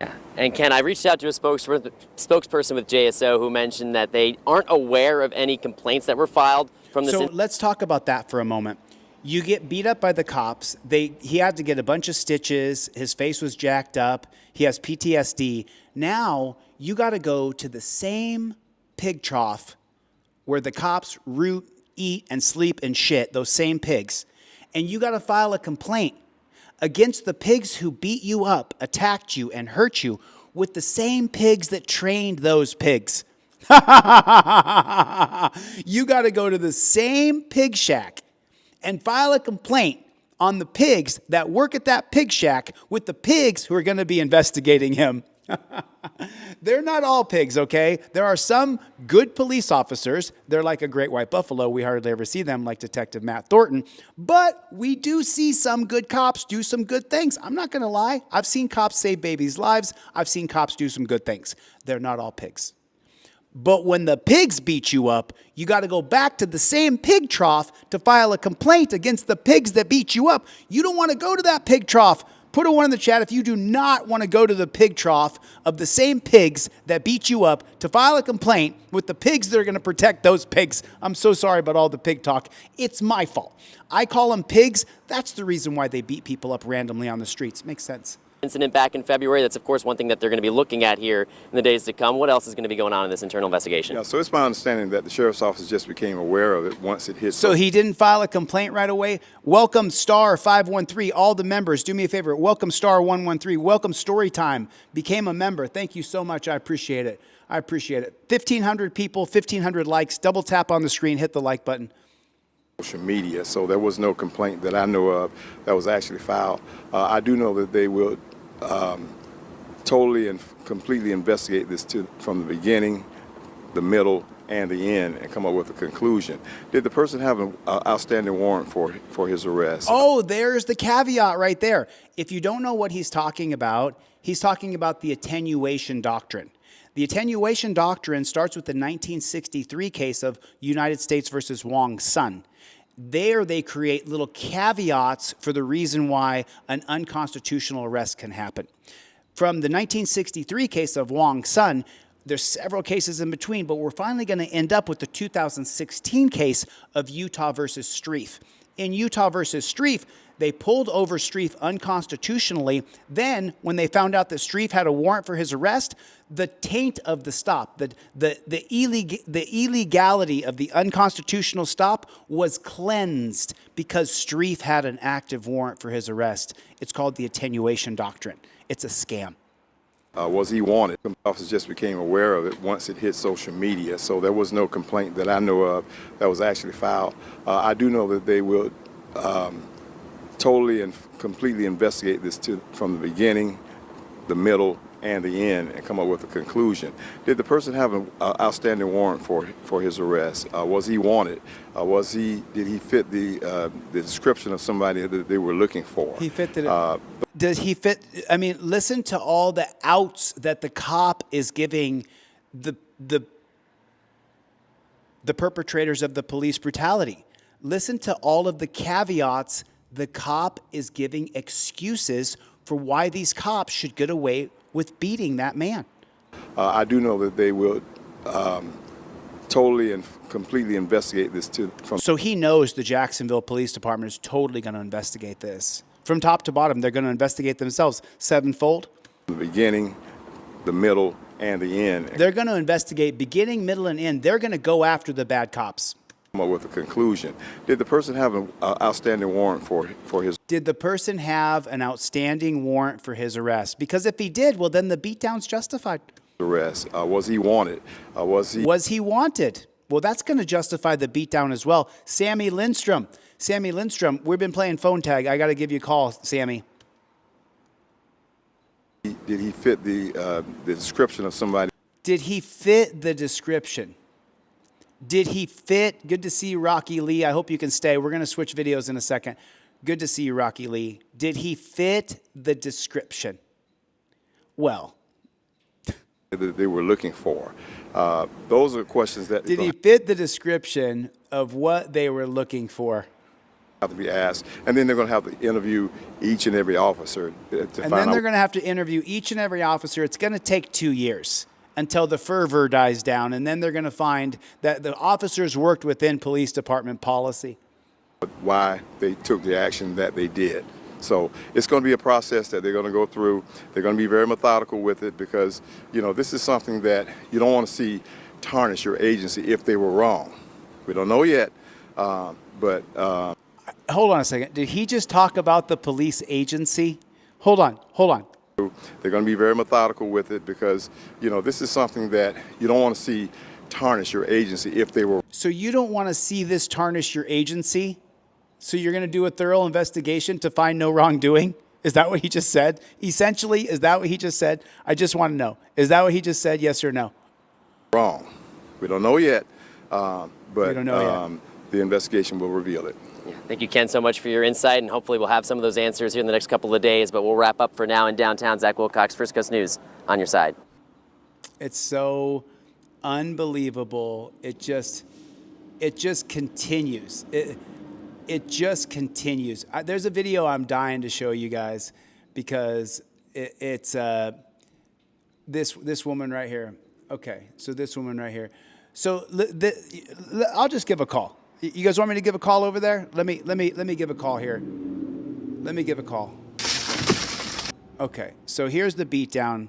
Yeah. And Ken, I reached out to a spokesperson with JSO who mentioned that they aren't aware of any complaints that were filed from this. So let's talk about that for a moment. You get beat up by the cops. He had to get a bunch of stitches. His face was jacked up. He has PTSD. Now you got to go to the same pig trough where the cops root, eat, and sleep and shit, those same pigs. And you got to file a complaint against the pigs who beat you up, attacked you, and hurt you. with the same pigs that trained those pigs. You got to go to the same pig shack and file a complaint on the pigs that work at that pig shack with the pigs who are going to be investigating him. They're not all pigs, okay? There are some good police officers. They're like a great white buffalo. We hardly ever see them, like Detective Matt Thornton. But we do see some good cops do some good things. I'm not going to lie. I've seen cops save babies' lives. I've seen cops do some good things. They're not all pigs. But when the pigs beat you up, you got to go back to the same pig trough to file a complaint against the pigs that beat you up. You don't want to go to that pig trough. Put a 1 in the chat if you do not want to go to the pig trough of the same pigs that beat you up to file a complaint with the pigs that are going to protect those pigs. I'm so sorry about all the pig talk. It's my fault. I call them pigs. That's the reason why they beat people up randomly on the streets. Makes sense. Incident back in February. That's, of course, one thing that they're going to be looking at here in the days to come. What else is going to be going on in this internal investigation? Yeah, so it's my understanding that the sheriff's office just became aware of it once it hit. So he didn't file a complaint right away? Welcome star 513, all the members. Do me a favor. Welcome star 113. Welcome Storytime. Became a member. Thank you so much. I appreciate it. I appreciate it. 1,500 people, 1,500 likes. Double tap on the screen. Hit the like button. Social media, so there was no complaint that I know of that was actually filed. I do know that they will totally and completely investigate this from the beginning, the middle, and the end and come up with a conclusion. Did the person have an outstanding warrant for his arrest? Oh, there's the caveat right there. If you don't know what he's talking about the attenuation doctrine. The attenuation doctrine starts with the 1963 case of United States versus Wong's son. There they create little caveats for the reason why an unconstitutional arrest can happen. From the 1963 case of Wong's son, there's several cases in between, but we're finally going to end up with the 2016 case of Utah versus Strieff. In Utah versus Strieff, they pulled over Strieff unconstitutionally. Then, when they found out that Strieff had a warrant for his arrest, the taint of the stop, the illegality of the unconstitutional stop was cleansed because Strieff had an active warrant for his arrest. It's called the attenuation doctrine. It's a scam. Was he wanted? The officer just became aware of it once it hit social media, so there was no complaint that I know of that was actually filed. I do know that they will totally and completely investigate this from the beginning, the middle, and the end and come up with a conclusion. Did the person have an outstanding warrant for his arrest? Was he wanted? Did he fit the description of somebody that they were looking for? He fit the. Does he fit? I mean, listen to all the outs that the cop is giving the perpetrators of the police brutality. Listen to all of the caveats the cop is giving excuses for why these cops should get away with beating that man. I do know that they will totally and completely investigate this So he knows the Jacksonville Police Department is totally going to investigate this. From top to bottom, they're going to investigate themselves sevenfold. The beginning, the middle, and the end. They're going to investigate beginning, middle, and end. They're going to go after the bad cops. Come up with a conclusion. Did the person have an outstanding warrant for his? Did the person have an outstanding warrant for his arrest? Because if he did, well, then the beatdown's justified. Arrest. Was he wanted? Was he wanted? Well, that's going to justify the beatdown as well. Sammy Lindstrom, we've been playing phone tag. I got to give you a call, Sammy. Did he fit the description of somebody? Did he fit the description? Did he fit? Good to see you, Rocky Lee. I hope you can stay. We're going to switch videos in a second. Good to see you, Rocky Lee. Did he fit the description? Well, that they were looking for. Those are questions that did he fit the description of what they were looking for? Have to be asked, and then they're going to have to interview each and every officer to find out. And then they're going to have to interview each and every officer. It's going to take 2 years until the fervor dies down, and then they're going to find that the officers worked within police department policy. Why they took the action that they did. So it's going to be a process that they're going to go through. They're going to be very methodical with it because, you know, this is something that you don't want to see tarnish your agency if they were wrong. We don't know yet, but... Hold on a second. Did he just talk about the police agency? Hold on. They're going to be very methodical with it because, you know, this is something that you don't want to see tarnish your agency if they were. So you don't want to see this tarnish your agency? So you're going to do a thorough investigation to find no wrongdoing? Is that what he just said? Essentially, is that what he just said? I just want to know. Is that what he just said, yes or no? Wrong. We don't know yet, but don't know yet. The investigation will reveal it. Thank you, Ken, so much for your insight, and hopefully we'll have some of those answers here in the next couple of days, but we'll wrap up for now in downtown. Zach Wilcox, First Coast News, on your side. It's so unbelievable. It just continues. It just continues. There's a video I'm dying to show you guys because it's this woman right here. Okay, so this woman right here. So I'll just give a call. You guys want me to give a call over there? Let me give a call here. Let me give a call. Okay, so here's the beatdown.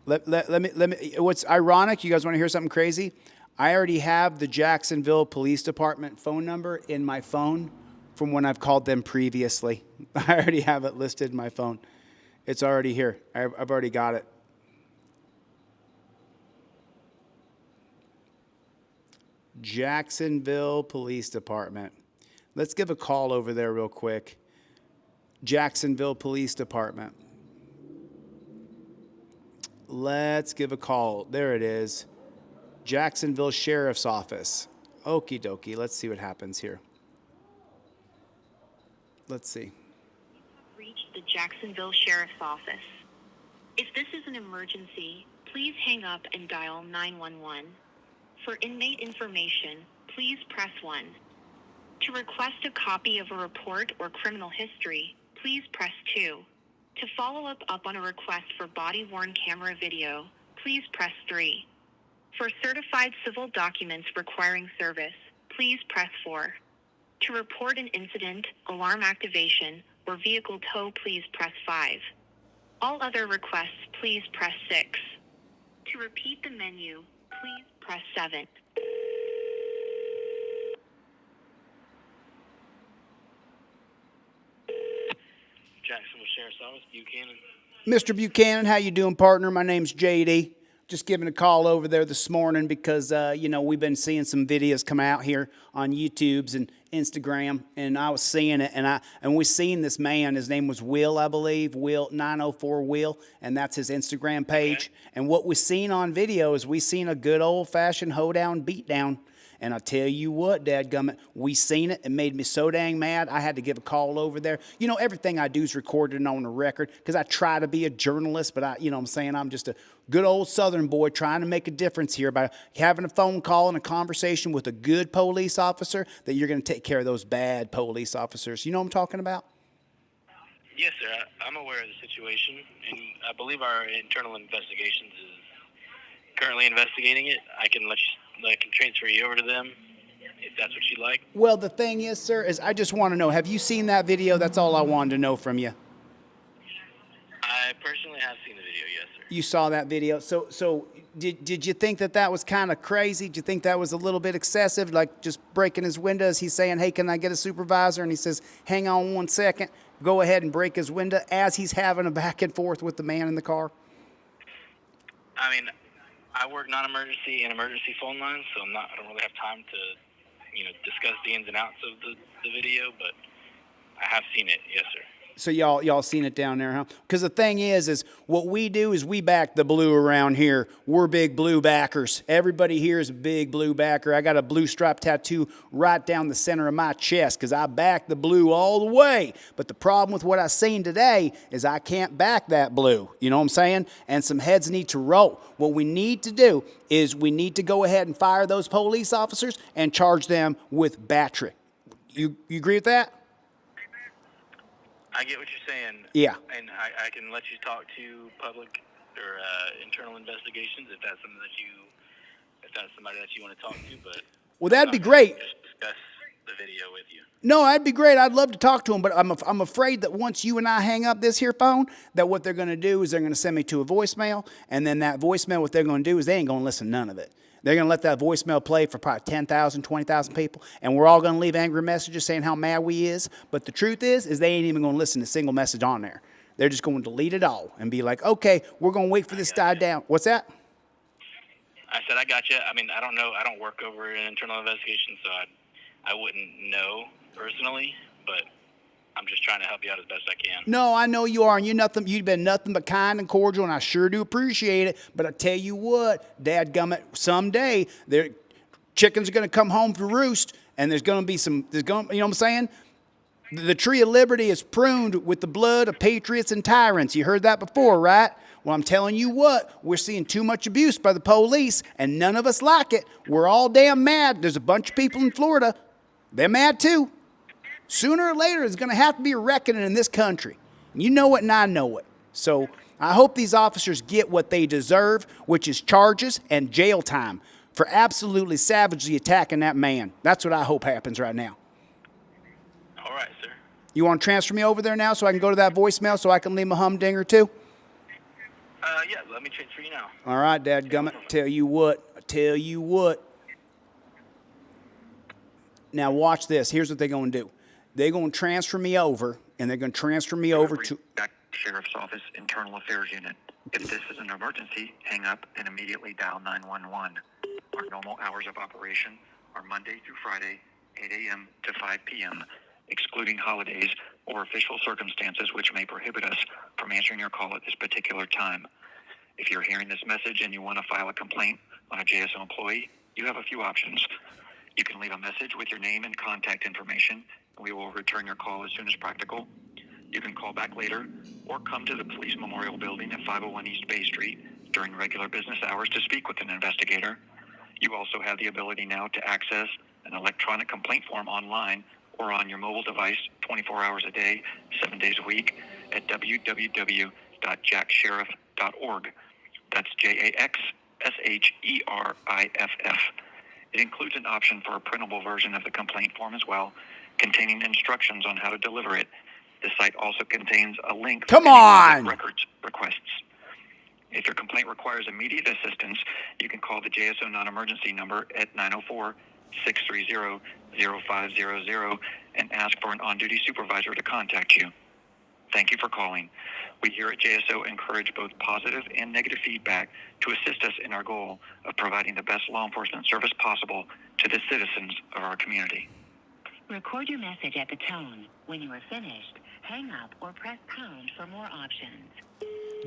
Let me. What's ironic? You guys want to hear something crazy? I already have the Jacksonville Police Department phone number in my phone from when I've called them previously. I already have it listed in my phone. It's already here. I've already got it. Jacksonville Police Department. Let's give a call over there real quick. Jacksonville Police Department. Let's give a call. There it is. Jacksonville Sheriff's Office. Okie dokie. Let's see what happens here. Let's see. Reach the Jacksonville Sheriff's Office. If this is an emergency, please hang up and dial 911. For inmate information, please press 1. To request a copy of a report or criminal history, please press 2. To follow up on a request for body-worn camera video, please press 3. For certified civil documents requiring service, please press 4. To report an incident, alarm activation, or vehicle tow, please press 5. All other requests, please press 6. To repeat the menu, please press 7. Jacksonville Sheriff's Office, Buchanan. Mr. Buchanan, how you doing, partner? My name's JD. Just giving a call over there this morning because, we've been seeing some videos come out here on YouTubes and Instagram, and I was seeing it, and we seen this man. His name was Will, I believe, Will 904 Will, and that's his Instagram page. Okay. And what we seen on video is we seen a good old-fashioned hoedown beatdown. And I tell you what, dadgummit, we seen it. It made me so dang mad, I had to give a call over there. You know, everything I do is recorded and on the record because I try to be a journalist, but I'm just a good old Southern boy trying to make a difference here by having a phone call and a conversation with a good police officer that you're going to take care of those bad police officers. You know what I'm talking about? Yes, sir. I'm aware of the situation, and I believe our internal investigations is currently investigating it. I can transfer you over to them if that's what you like. Well, the thing is, sir, is I just want to know, have you seen that video? That's all I wanted to know from you. I personally have seen the video, yes, sir. You saw that video. So did you think that was kind of crazy? Did you think that was a little bit excessive, like just breaking his windows? He's saying, hey, can I get a supervisor? And he says, hang on 1 second. Go ahead and break his window as he's having a back and forth with the man in the car. I mean, I work non-emergency and emergency phone lines, so I don't really have time to, discuss the ins and outs of the video, but I have seen it, yes, sir. So y'all seen it down there, huh? Because the thing is what we do is we back the blue around here. We're big blue backers. Everybody here is a big blue backer. I got a blue stripe tattoo right down the center of my chest because I back the blue all the way. But the problem with what I seen today is I can't back that blue. You know what I'm saying? And some heads need to roll. What we need to do is we need to go ahead and fire those police officers and charge them with battery. You agree with that? I get what you're saying. Yeah. And I can let you talk to public or internal investigations if that's somebody that you want to talk to. But well, that'd be great. Just discuss the video with you. No, that'd be great. I'd love to talk to him, but I'm afraid that once you and I hang up this here phone, that what they're going to do is they're going to send me to a voicemail, and then that voicemail, what they're going to do is they ain't going to listen to none of it. They're going to let that voicemail play for probably 10,000, 20,000 people, and we're all going to leave angry messages saying how mad we is. But the truth is they ain't even going to listen to a single message on there. They're just going to delete it all and be like, okay, we're going to wait for this to die down. What's that? I said I got you. I mean, I don't know. I don't work over an internal investigation, so I wouldn't know personally, but I'm just trying to help you out as best I can. No, I know you are, and you've been nothing but kind and cordial, and I sure do appreciate it. But I tell you what, dadgummit, someday chickens are going to come home to roost, and there's going to be you know what I'm saying? The tree of liberty is pruned with the blood of patriots and tyrants. You heard that before, right? Well, I'm telling you what, we're seeing too much abuse by the police, and none of us like it. We're all damn mad. There's a bunch of people in Florida. They're mad too. Sooner or later, there's going to have to be a reckoning in this country. You know it and I know it. So I hope these officers get what they deserve, which is charges and jail time for absolutely savagely attacking that man. That's what I hope happens right now. All right, sir. You want to transfer me over there now so I can go to that voicemail so I can leave him a humdinger too? Yeah, let me transfer you now. All right, dadgummit. Tell you what. Now watch this. Here's what they're going to do. They're going to transfer me over, and they're going to transfer me over to Sheriff's Office Internal Affairs Unit. If this is an emergency, hang up and immediately dial 911. Our normal hours of operation are Monday through Friday, 8 a.m. to 5 p.m., excluding holidays or official circumstances which may prohibit us from answering your call at this particular time. If you're hearing this message and you want to file a complaint on a JSO employee, you have a few options. You can leave a message with your name and contact information, and we will return your call as soon as practical. You can call back later or come to the Police Memorial Building at 501 East Bay Street during regular business hours to speak with an investigator. You also have the ability now to access an electronic complaint form online or on your mobile device 24 hours a day, 7 days a week at www.jacksheriff.org. That's JAXSHERIFF. It includes an option for a printable version of the complaint form as well, containing instructions on how to deliver it. The site also contains a link for records requests. If your complaint requires immediate assistance, you can call the JSO non-emergency number at 904-630-0500 and ask for an on-duty supervisor to contact you. Thank you for calling. We here at JSO encourage both positive and negative feedback to assist us in our goal of providing the best law enforcement service possible to the citizens of our community. Record your message at the tone. When you are finished, hang up or press pound for more options.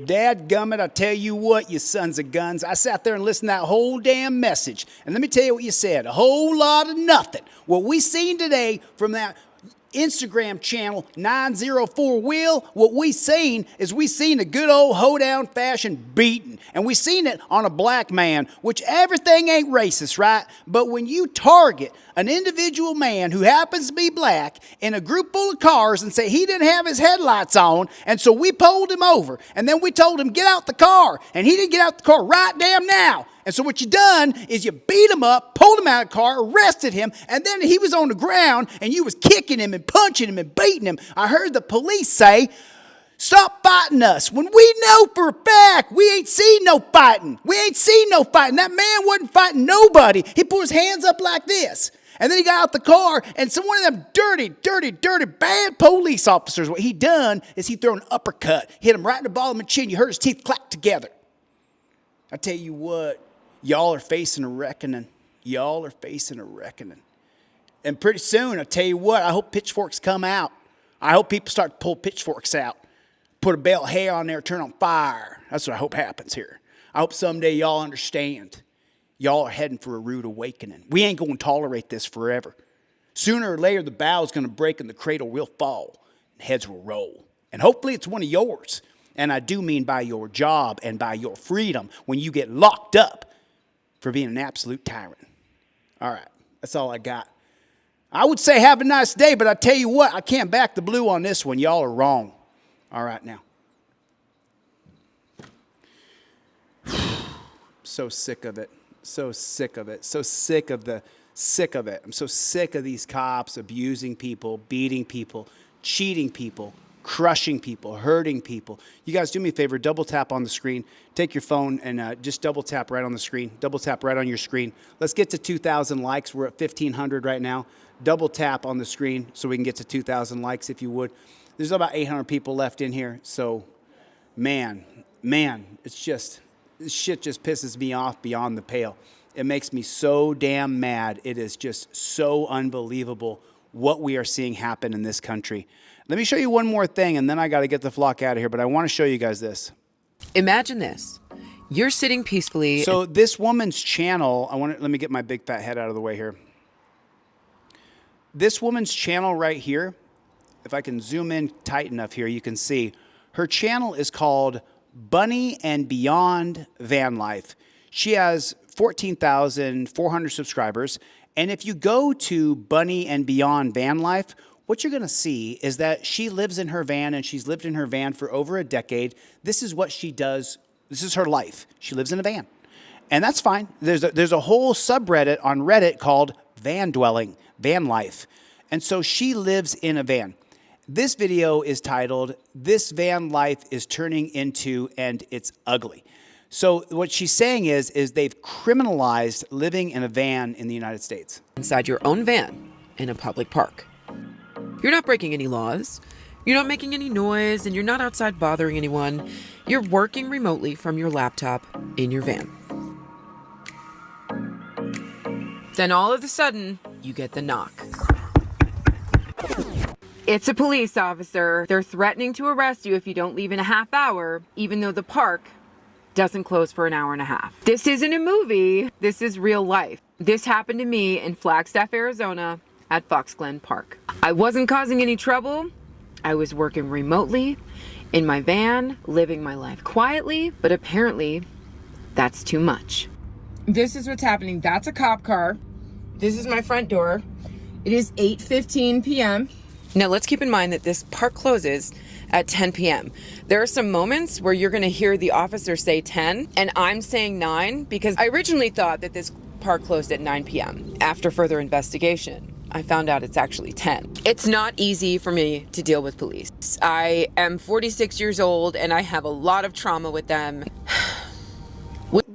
Dadgummit, I tell you what, you sons of guns. I sat there and listened to that whole damn message. And let me tell you what you said. A whole lot of nothing. What we seen today from that Instagram channel 904 Will, what we seen is we seen a good old hoedown fashion beating, and we seen it on a black man, which everything ain't racist, right? But when you target an individual man who happens to be black in a group full of cars and say he didn't have his headlights on, and so we pulled him over, and then we told him get out the car, and he didn't get out the car right damn now. And so what you done is you beat him up, pulled him out of the car, arrested him, and then he was on the ground and you was kicking him and punching him and beating him. I heard the police say, stop fighting us. When we know for a fact we ain't seen no fighting. We ain't seen no fighting. That man wasn't fighting nobody. He put his hands up like this. And then he got out the car, and some one of them dirty, bad police officers, what he done is he threw an uppercut, hit him right in the bottom of the chin. You heard his teeth clack together. I tell you what. Y'all are facing a reckoning. Y'all are facing a reckoning. And pretty soon, I tell you what, I hope pitchforks come out. I hope people start to pull pitchforks out. Put a bale of hay on there, turn on fire. That's what I hope happens here. I hope someday y'all understand. Y'all are heading for a rude awakening. We ain't going to tolerate this forever. Sooner or later, the bow is going to break and the cradle will fall. And heads will roll. And hopefully it's one of yours. And I do mean by your job and by your freedom when you get locked up for being an absolute tyrant. All right, that's all I got. I would say have a nice day, but I tell you what, I can't back the blue on this one. Y'all are wrong. All right, now. So sick of it. So sick of it. So sick of it. I'm so sick of these cops abusing people, beating people, cheating people, crushing people, hurting people. You guys do me a favor, double tap on the screen. Take your phone and just double tap right on the screen. Double tap right on your screen. Let's get to 2,000 likes. We're at 1,500 right now. Double tap on the screen so we can get to 2,000 likes if you would. There's about 800 people left in here. So, man, it's just, this shit just pisses me off beyond the pale. It makes me so damn mad. It is just so unbelievable what we are seeing happen in this country. Let me show you one more thing, and then I got to get the flock out of here, but I want to show you guys this. Imagine this. You're sitting peacefully. So this woman's channel, let me get my big fat head out of the way here. This woman's channel right here, if I can zoom in tight enough here, you can see her channel is called Bunny and Beyond Van Life. She has 14,400 subscribers. And if you go to Bunny and Beyond Van Life, what you're going to see is that she lives in her van, and she's lived in her van for over a decade. This is what she does. This is her life. She lives in a van. And that's fine. There's a whole subreddit on Reddit called Van Dwelling, Van Life. And so she lives in a van. This video is titled, "This Van Life is Turning Into and It's Ugly." So what she's saying is they've criminalized living in a van in the United States. Inside your own van in a public park. You're not breaking any laws. You're not making any noise, and you're not outside bothering anyone. You're working remotely from your laptop in your van. Then all of a sudden, you get the knock. It's a police officer. They're threatening to arrest you if you don't leave in a half hour, even though the park doesn't close for an hour and a half. This isn't a movie. This is real life. This happened to me in Flagstaff, Arizona at Fox Glen Park. I wasn't causing any trouble. I was working remotely in my van, living my life quietly, but apparently that's too much. This is what's happening. That's a cop car. This is my front door. It is 8:15 p.m. Now let's keep in mind that this park closes at 10 p.m. There are some moments where you're gonna hear the officer say 10 and I'm saying 9 because I originally thought that this park closed at 9 p.m. After further investigation, I found out it's actually 10. It's not easy for me to deal with police. I am 46 years old and I have a lot of trauma with them.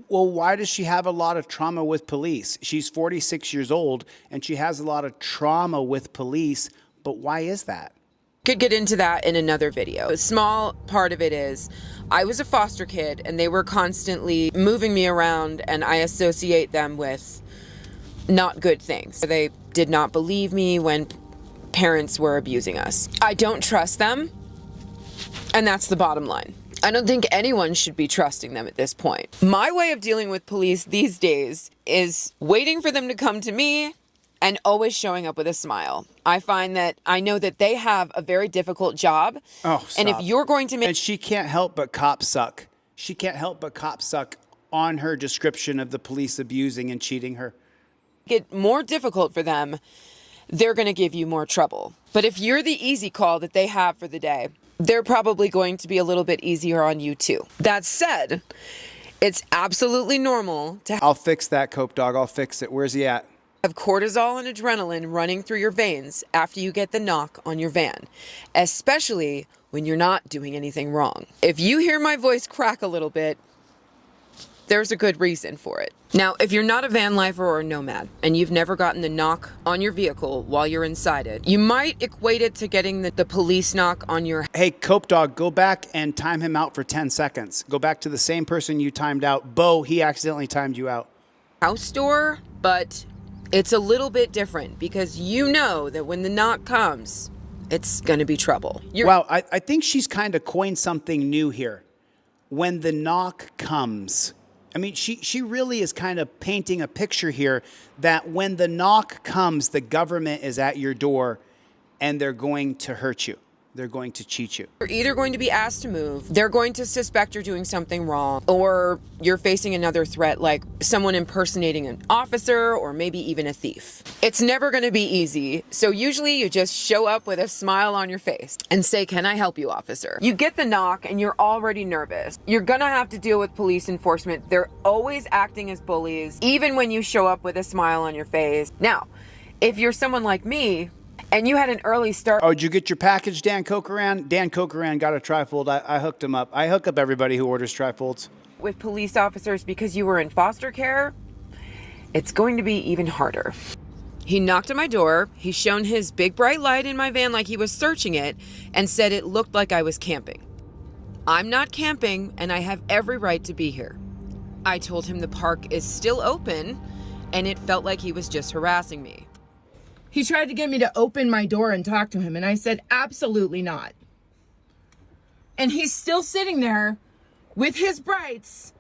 Well, why does she have a lot of trauma with police? She's 46 years old and she has a lot of trauma with police, but why is that? Could get into that in another video. A small part of it is I was a foster kid and they were constantly moving me around, and I associate them with not good things. They did not believe me when parents were abusing us. I don't trust them, and that's the bottom line. I don't think anyone should be trusting them at this point. My way of dealing with police these days is waiting for them to come to me and always showing up with a smile. I find that I know that they have a very difficult job. Oh, stop. And if you're going to make... And she can't help but cop suck. She can't help but cop suck on her description of the police abusing and cheating her. Get more difficult for them, they're going to give you more trouble. But if you're the easy call that they have for the day, they're probably going to be a little bit easier on you too. That said, it's absolutely normal to... I'll fix that, Cope Dog. I'll fix it. Where's he at? Have cortisol and adrenaline running through your veins after you get the knock on your van, especially when you're not doing anything wrong. If you hear my voice crack a little bit, there's a good reason for it. Now, if you're not a van lifer or a nomad and you've never gotten the knock on your vehicle while you're inside it, you might equate it to getting the police knock on your... Hey, Cope Dog, go back and time him out for 10 seconds. Go back to the same person you timed out. Bo, he accidentally timed you out. House door, but it's a little bit different because you know that when the knock comes, it's going to be trouble. Wow, I think she's kind of coined something new here. When the knock comes. I mean, she really is kind of painting a picture here that when the knock comes, the government is at your door and they're going to hurt you. They're going to cheat you. You're either going to be asked to move, they're going to suspect you're doing something wrong, or you're facing another threat like someone impersonating an officer or maybe even a thief. It's never going to be easy, so usually you just show up with a smile on your face and say, "Can I help you, officer?" You get the knock and you're already nervous. You're going to have to deal with police enforcement. They're always acting as bullies, even when you show up with a smile on your face. Now, if you're someone like me, and you had an early start. Oh, did you get your package, Dan Cokeran? Dan Cokeran got a trifold. I hooked him up. I hook up everybody who orders trifolds. With police officers because you were in foster care, it's going to be even harder. He knocked on my door, he shone his big bright light in my van like he was searching it, and said it looked like I was camping. I'm not camping, and I have every right to be here. I told him the park is still open, and it felt like he was just harassing me. He tried to get me to open my door and talk to him, and I said, absolutely not. And he's still sitting there with his brights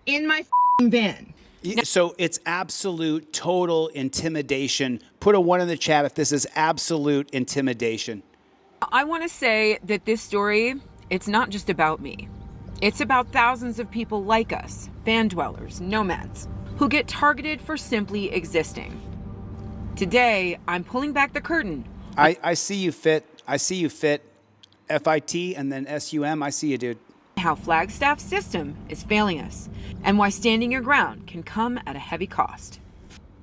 in my van. So it's absolute, total intimidation. Put a 1 in the chat if this is absolute intimidation. I want to say that this story, it's not just about me. It's about thousands of people like us, van dwellers, nomads, who get targeted for simply existing. Today, I'm pulling back the curtain. I see you fit. I see you fit. FIT and then SUM. I see you, dude. How Flagstaff's system is failing us, and why standing your ground can come at a heavy cost.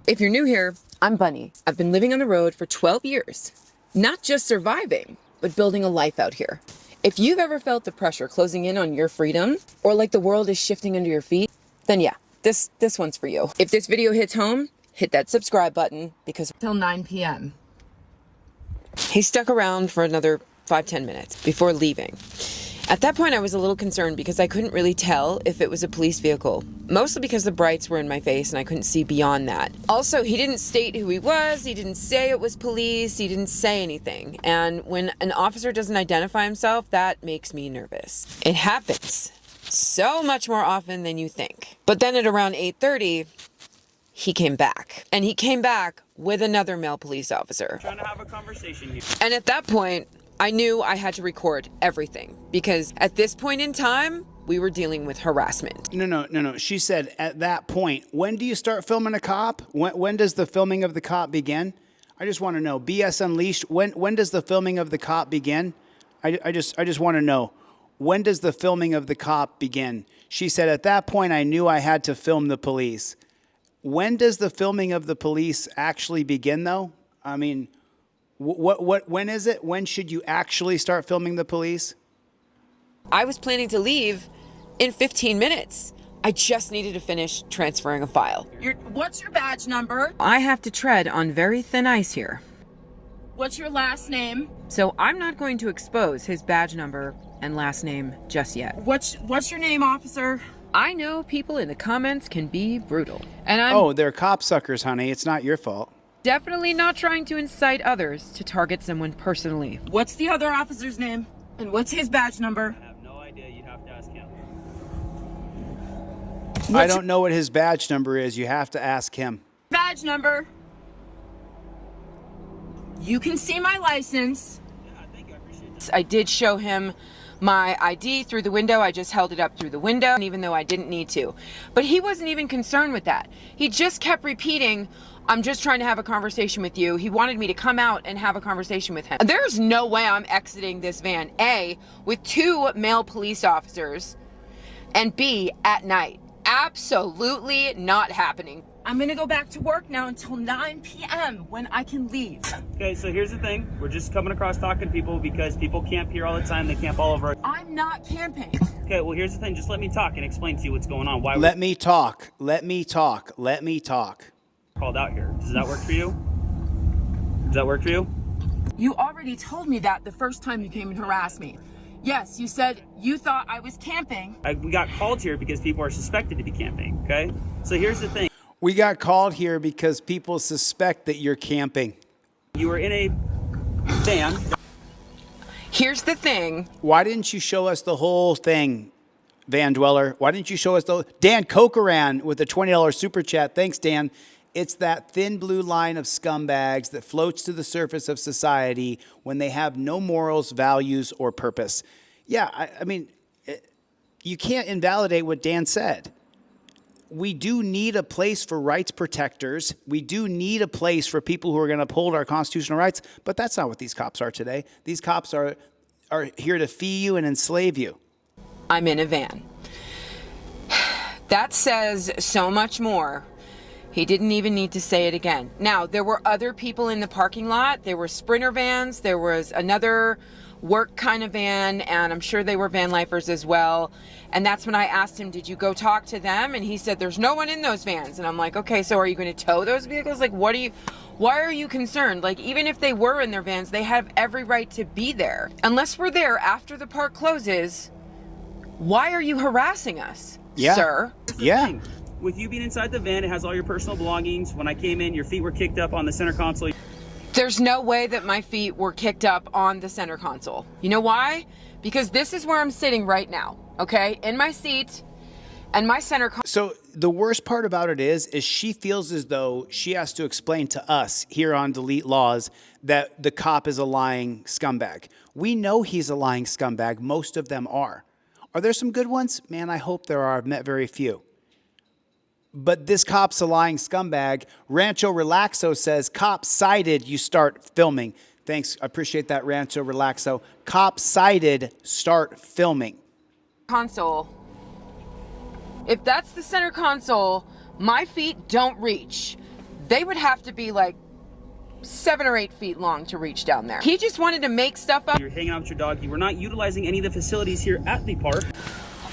If you're new here, I'm Bunny. I've been living on the road for 12 years. Not just surviving, but building a life out here. If you've ever felt the pressure closing in on your freedom, or like the world is shifting under your feet, then yeah, this one's for you. If this video hits home, hit that subscribe button, because Till 9 p.m. he stuck around for another 5-10 minutes before leaving. At that point, I was a little concerned because I couldn't really tell if it was a police vehicle, mostly because the brights were in my face and I couldn't see beyond that. Also, he didn't state who he was, he didn't say it was police, he didn't say anything. And when an officer doesn't identify himself, that makes me nervous. It happens so much more often than you think. But then at around 8:30, he came back. And he came back with another male police officer. Trying to have a conversation here. And at that point, I knew I had to record everything because at this point in time, we were dealing with harassment. No. She said at that point. When do you start filming a cop? When does the filming of the cop begin? I just want to know. BS Unleashed. When does the filming of the cop begin? I just want to know. When does the filming of the cop begin? She said at that point I knew I had to film the police. When does the filming of the police actually begin, though? I mean, when is it? When should you actually start filming the police? I was planning to leave in 15 minutes. I just needed to finish transferring a file. What's your badge number? I have to tread on very thin ice here. What's your last name? So I'm not going to expose his badge number and last name just yet. What's your name, officer? I know people in the comments can be brutal. And Oh, they're cop suckers, honey. It's not your fault. Definitely not trying to incite others to target someone personally. What's the other officer's name? And what's his badge number? I have no idea. You'd have to ask him. I don't know what his badge number is. You have to ask him. Badge number. You can see my license. I did show him my ID through the window. I just held it up through the window, even though I didn't need to. But he wasn't even concerned with that. He just kept repeating, I'm just trying to have a conversation with you. He wanted me to come out and have a conversation with him. There's no way I'm exiting this van, A, with 2 male police officers, and B, at night. Absolutely not happening. I'm gonna go back to work now until 9 p.m. when I can leave. Okay, so here's the thing. We're just coming across talking to people because people camp here all the time. They camp all over. I'm not camping. Okay, well, here's the thing. Just let me talk and explain to you what's going on. Why Let me talk. Let me talk. Let me talk. Called out here. Does that work for you? Does that work for you? You already told me that the first time you came and harassed me. Yes, you said you thought I was camping. We got called here because people are suspected to be camping, okay? So here's the thing. We got called here because people suspect that you're camping. You were in a van. Here's the thing. Why didn't you show us the whole thing, Van Dweller? Why didn't you show us Dan Cokeran with a $20 super chat. Thanks, Dan. It's that thin blue line of scumbags that floats to the surface of society when they have no morals, values, or purpose. Yeah, I mean, you can't invalidate what Dan said. We do need a place for rights protectors. We do need a place for people who are going to uphold our constitutional rights. But that's not what these cops are today. These cops are here to fee you and enslave you. I'm in a van. That says so much more. He didn't even need to say it again. Now, there were other people in the parking lot. There were Sprinter vans. There was another work kind of van, and I'm sure they were van lifers as well. And that's when I asked him, did you go talk to them? And he said, there's no one in those vans. And I'm like, okay, so are you going to tow those vehicles? Like, what Why are you concerned? Like, even if they were in their vans, they have every right to be there. Unless we're there after the park closes, why are you harassing us, sir? Yeah. With you being inside the van, it has all your personal belongings. When I came in, your feet were kicked up on the center console. There's no way that my feet were kicked up on the center console. You know why? Because this is where I'm sitting right now, okay? In my seat. And my center. So the worst part about it is she feels as though she has to explain to us here on Delete Lawz that the cop is a lying scumbag. We know he's a lying scumbag. Most of them are. Are there some good ones? Man, I hope there are. I've met very few. But this cop's a lying scumbag. Rancho Relaxo says, cop cited, you start filming. Thanks. I appreciate that, Rancho Relaxo. Cop cited, start filming. Console. If that's the center console, my feet don't reach. They would have to be like 7 or 8 feet long to reach down there. He just wanted to make stuff up. You're hanging out with your dog. You were not utilizing any of the facilities here at the park.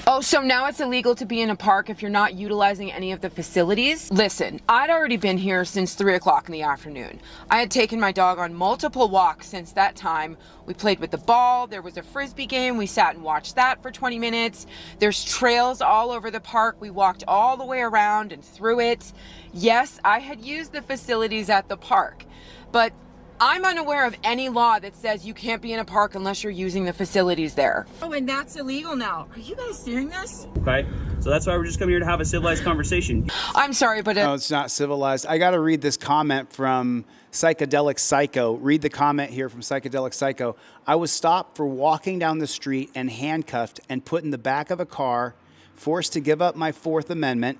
Oh, so now it's illegal to be in a park if you're not utilizing any of the facilities? Listen, I'd already been here since 3 o'clock in the afternoon. I had taken my dog on multiple walks since that time. We played with the ball. There was a Frisbee game. We sat and watched that for 20 minutes. There's trails all over the park. We walked all the way around and through it. Yes, I had used the facilities at the park, but I'm unaware of any law that says you can't be in a park unless you're using the facilities there. Oh, and that's illegal now. Are you guys seeing this? Okay, so that's why we're just coming here to have a civilized conversation. I'm sorry, but no, it's not civilized. I got to read this comment from Psychedelic Psycho. Read the comment here from Psychedelic Psycho. I was stopped for walking down the street and handcuffed and put in the back of a car, forced to give up my Fourth Amendment.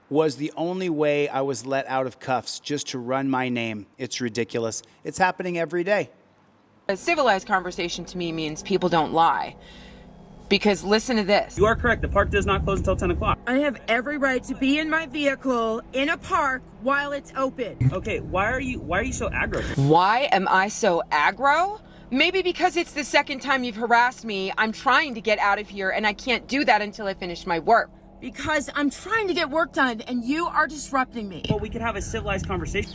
Was the only way I was let out of cuffs just to run my name. It's ridiculous. It's happening every day. A civilized conversation to me means people don't lie. Because listen to this. You are correct. The park does not close until 10 o'clock. I have every right to be in my vehicle in a park while it's open. Okay, why are you so aggro? Why am I so aggro? Maybe because it's the second time you've harassed me. I'm trying to get out of here and I can't do that until I finish my work. Because I'm trying to get work done and you are disrupting me. Well, we could have a civilized conversation.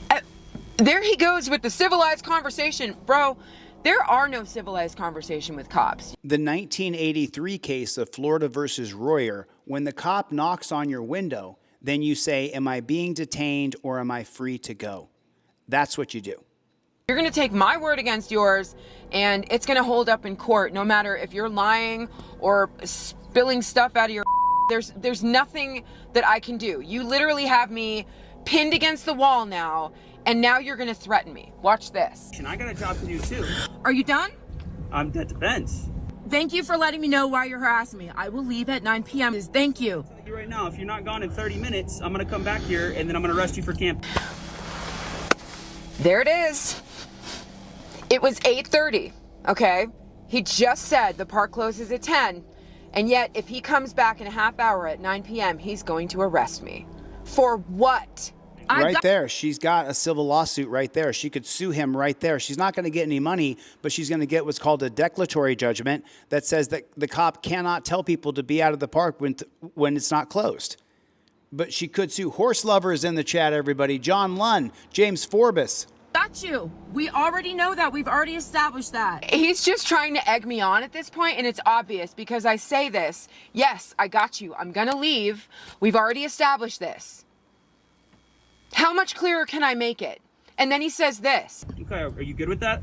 There he goes with the civilized conversation. Bro, there are no civilized conversation with cops. The 1983 case of Florida versus Royer, when the cop knocks on your window, then you say, am I being detained or am I free to go? That's what you do. You're going to take my word against yours and it's going to hold up in court no matter if you're lying or spilling stuff out of your There's nothing that I can do. You literally have me pinned against the wall now, and now you're gonna threaten me. Watch this. And I got a job to do too. Are you done? That depends. Thank you for letting me know why you're harassing me. I will leave at 9 p.m. Thank you. Right now, if you're not gone in 30 minutes, I'm gonna come back here and then I'm gonna arrest you for camping. There it is. It was 8:30, okay? He just said the park closes at 10. And yet, if he comes back in a half hour at 9 p.m., he's going to arrest me. For what? Right there. She's got a civil lawsuit right there. She could sue him right there. She's not going to get any money, but she's going to get what's called a declaratory judgment that says that the cop cannot tell people to be out of the park when it's not closed. But she could sue. Horse lovers in the chat, everybody. John Lunn, James Forbes. Got you. We already know that. We've already established that. He's just trying to egg me on at this point, and it's obvious because I say this. Yes, I got you. I'm gonna leave. We've already established this. How much clearer can I make it? And then he says this. Okay, are you good with that?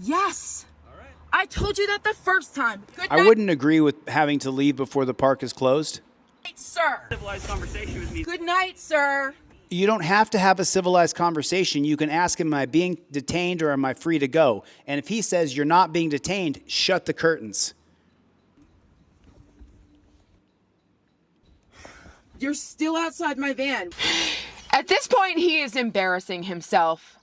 Yes. All right. I told you that the first time. Good I wouldn't agree with having to leave before the park is closed. night, sir. Civilized conversation with me. Good night, sir. You don't have to have a civilized conversation. You can ask him, am I being detained or am I free to go? And if he says you're not being detained, shut the curtains. You're still outside my van. At this point, he is embarrassing himself.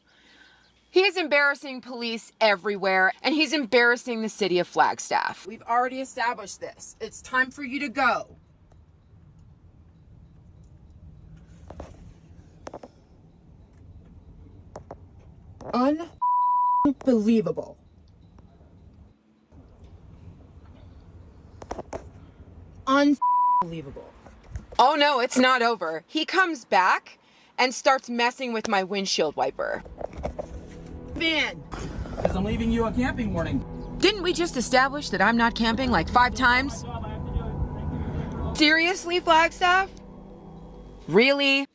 He is embarrassing police everywhere, and he's embarrassing the city of Flagstaff. We've already established this. It's time for you to go. Unbelievable. Unbelievable. Oh no, it's not over. He comes back and starts messing with my windshield wiper. van. Because I'm leaving you a camping warning. Didn't we just establish that I'm not camping like 5 times? Seriously, Flagstaff? Really?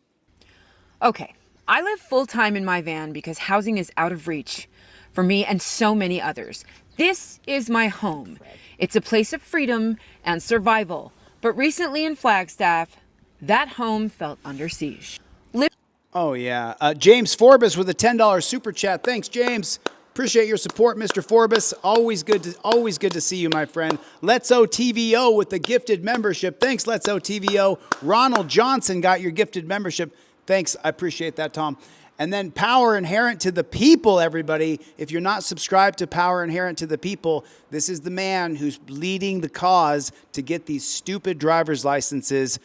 Okay, I live full-time in my van because housing is out of reach for me and so many others. This is my home. It's a place of freedom and survival. But recently in Flagstaff, that home felt under siege. Oh, yeah. James Forbes with a $10 super chat. Thanks, James. Appreciate your support, Mr. Forbes. Always good to see you, my friend. Let's OTVO with the gifted membership. Thanks, Let's OTVO. Ronald Johnson got your gifted membership. Thanks. I appreciate that, Tom. And then Power Inherent to the People, everybody. If you're not subscribed to Power Inherent to the People, this is the man who's leading the cause to get these stupid driver's licenses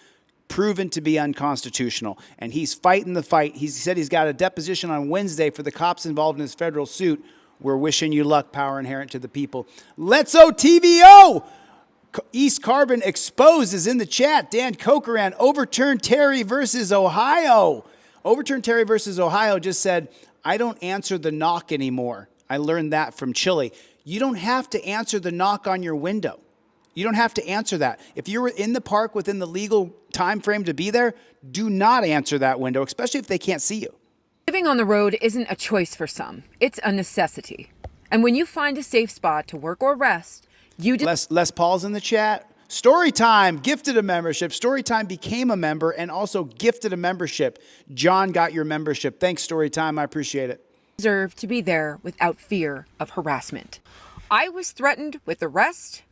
proven to be unconstitutional. And he's fighting the fight. He said he's got a deposition on Wednesday for the cops involved in his federal suit. We're wishing you luck, Power Inherent to the People. Let's OTVO! East Carbon Exposed is in the chat. Dan Cochran, Overturn Terry versus Ohio. Overturn Terry versus Ohio just said, I don't answer the knock anymore. I learned that from Chille. You don't have to answer the knock on your window. You don't have to answer that. If you're in the park within the legal time frame to be there, do not answer that window, especially if they can't see you. Living on the road isn't a choice for some. It's a necessity. And when you find a safe spot to work or rest, you Les Paul's in the chat. Storytime gifted a membership. Storytime became a member and also gifted a membership. John got your membership. Thanks, Storytime. I appreciate it. Deserve to be there without fear of harassment. I was threatened with arrest,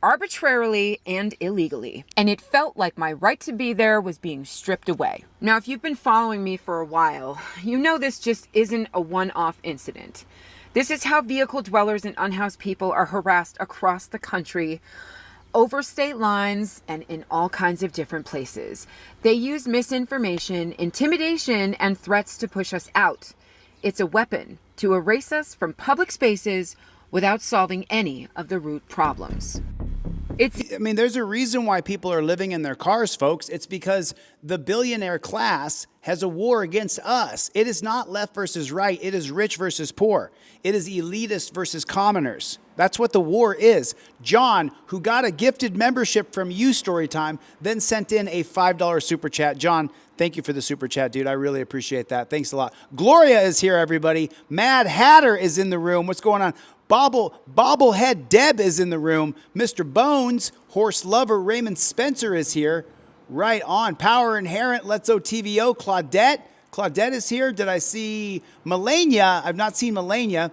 arbitrarily and illegally, and it felt like my right to be there was being stripped away. Now, if you've been following me for a while, you know this just isn't a one-off incident. This is how vehicle dwellers and unhoused people are harassed across the country, over state lines, and in all kinds of different places. They use misinformation, intimidation, and threats to push us out. It's a weapon to erase us from public spaces without solving any of the root problems. I mean, there's a reason why people are living in their cars, folks. It's because the billionaire class has a war against us. It is not left versus right. It is rich versus poor. It is elitist versus commoners. That's what the war is. John, who got a gifted membership from you, Storytime, then sent in a $5 super chat. John, thank you for the super chat, dude. I really appreciate that. Thanks a lot. Gloria is here, everybody. Mad Hatter is in the room. What's going on? Bobblehead Deb is in the room. Mr. Bones, horse lover Raymond Spencer is here. Right on. Power Inherent, Let's OTVO. Claudette. Claudette is here. Did I see Melania? I've not seen Melania.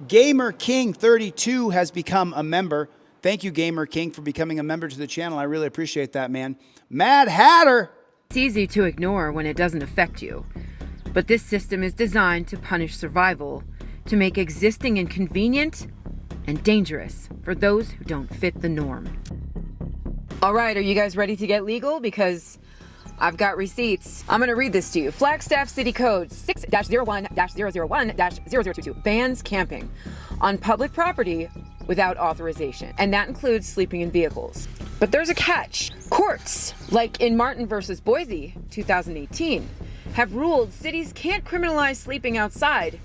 Gamer King 32 has become a member. Thank you, Gamer King, for becoming a member to the channel. I really appreciate that, man. Mad Hatter. It's easy to ignore when it doesn't affect you, but this system is designed to punish survival, to make existing inconvenient and dangerous for those who don't fit the norm. All right, are you guys ready to get legal? Because I've got receipts. I'm gonna read this to you. Flagstaff City Code 6-01-001-0022 bans camping on public property without authorization, and that includes sleeping in vehicles. But there's a catch. Courts, like in Martin versus Boise, 2018, have ruled cities can't criminalize sleeping outside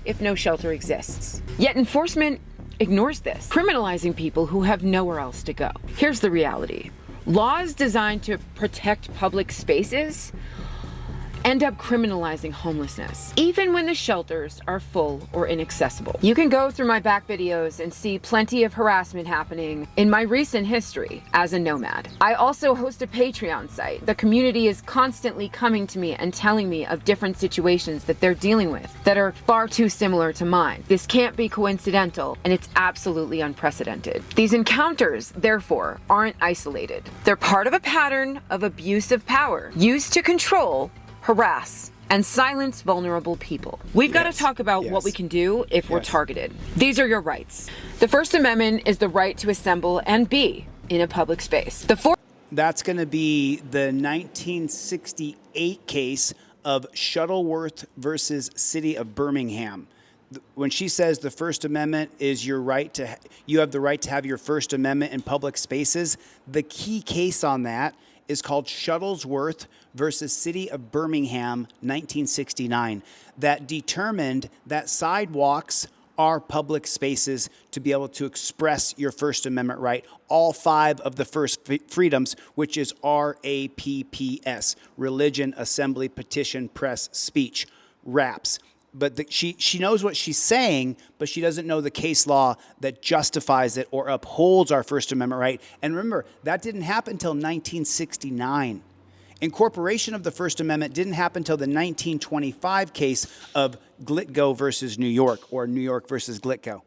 if no shelter exists. Yet enforcement ignores this, criminalizing people who have nowhere else to go. Here's the reality. Laws designed to protect public spaces end up criminalizing homelessness, even when the shelters are full or inaccessible. You can go through my back videos and see plenty of harassment happening in my recent history as a nomad. I also host a Patreon site. The community is constantly coming to me and telling me of different situations that they're dealing with that are far too similar to mine. This can't be coincidental, and it's absolutely unprecedented. These encounters, therefore, aren't isolated. They're part of a pattern of abuse of power used to control, harass, and silence vulnerable people. We've got to talk about what we can do if we're targeted. These are your rights. The First Amendment is the right to assemble and be in a public space. That's going to be the 1968 case of Shuttleworth versus City of Birmingham. When she says the First Amendment is your right to, you have the right to have your First Amendment in public spaces, the key case on that is called Shuttlesworth versus City of Birmingham, 1969, that determined that sidewalks are public spaces to be able to express your First Amendment right, all 5 of the first freedoms, which is RAPPS, religion, assembly, petition, press, speech, RAPS. But she knows what she's saying, but she doesn't know the case law that justifies it or upholds our First Amendment right. And remember, that didn't happen until 1969. Incorporation of the First Amendment didn't happen until the 1925 case of Glitgo versus New York, or New York versus Glitgo.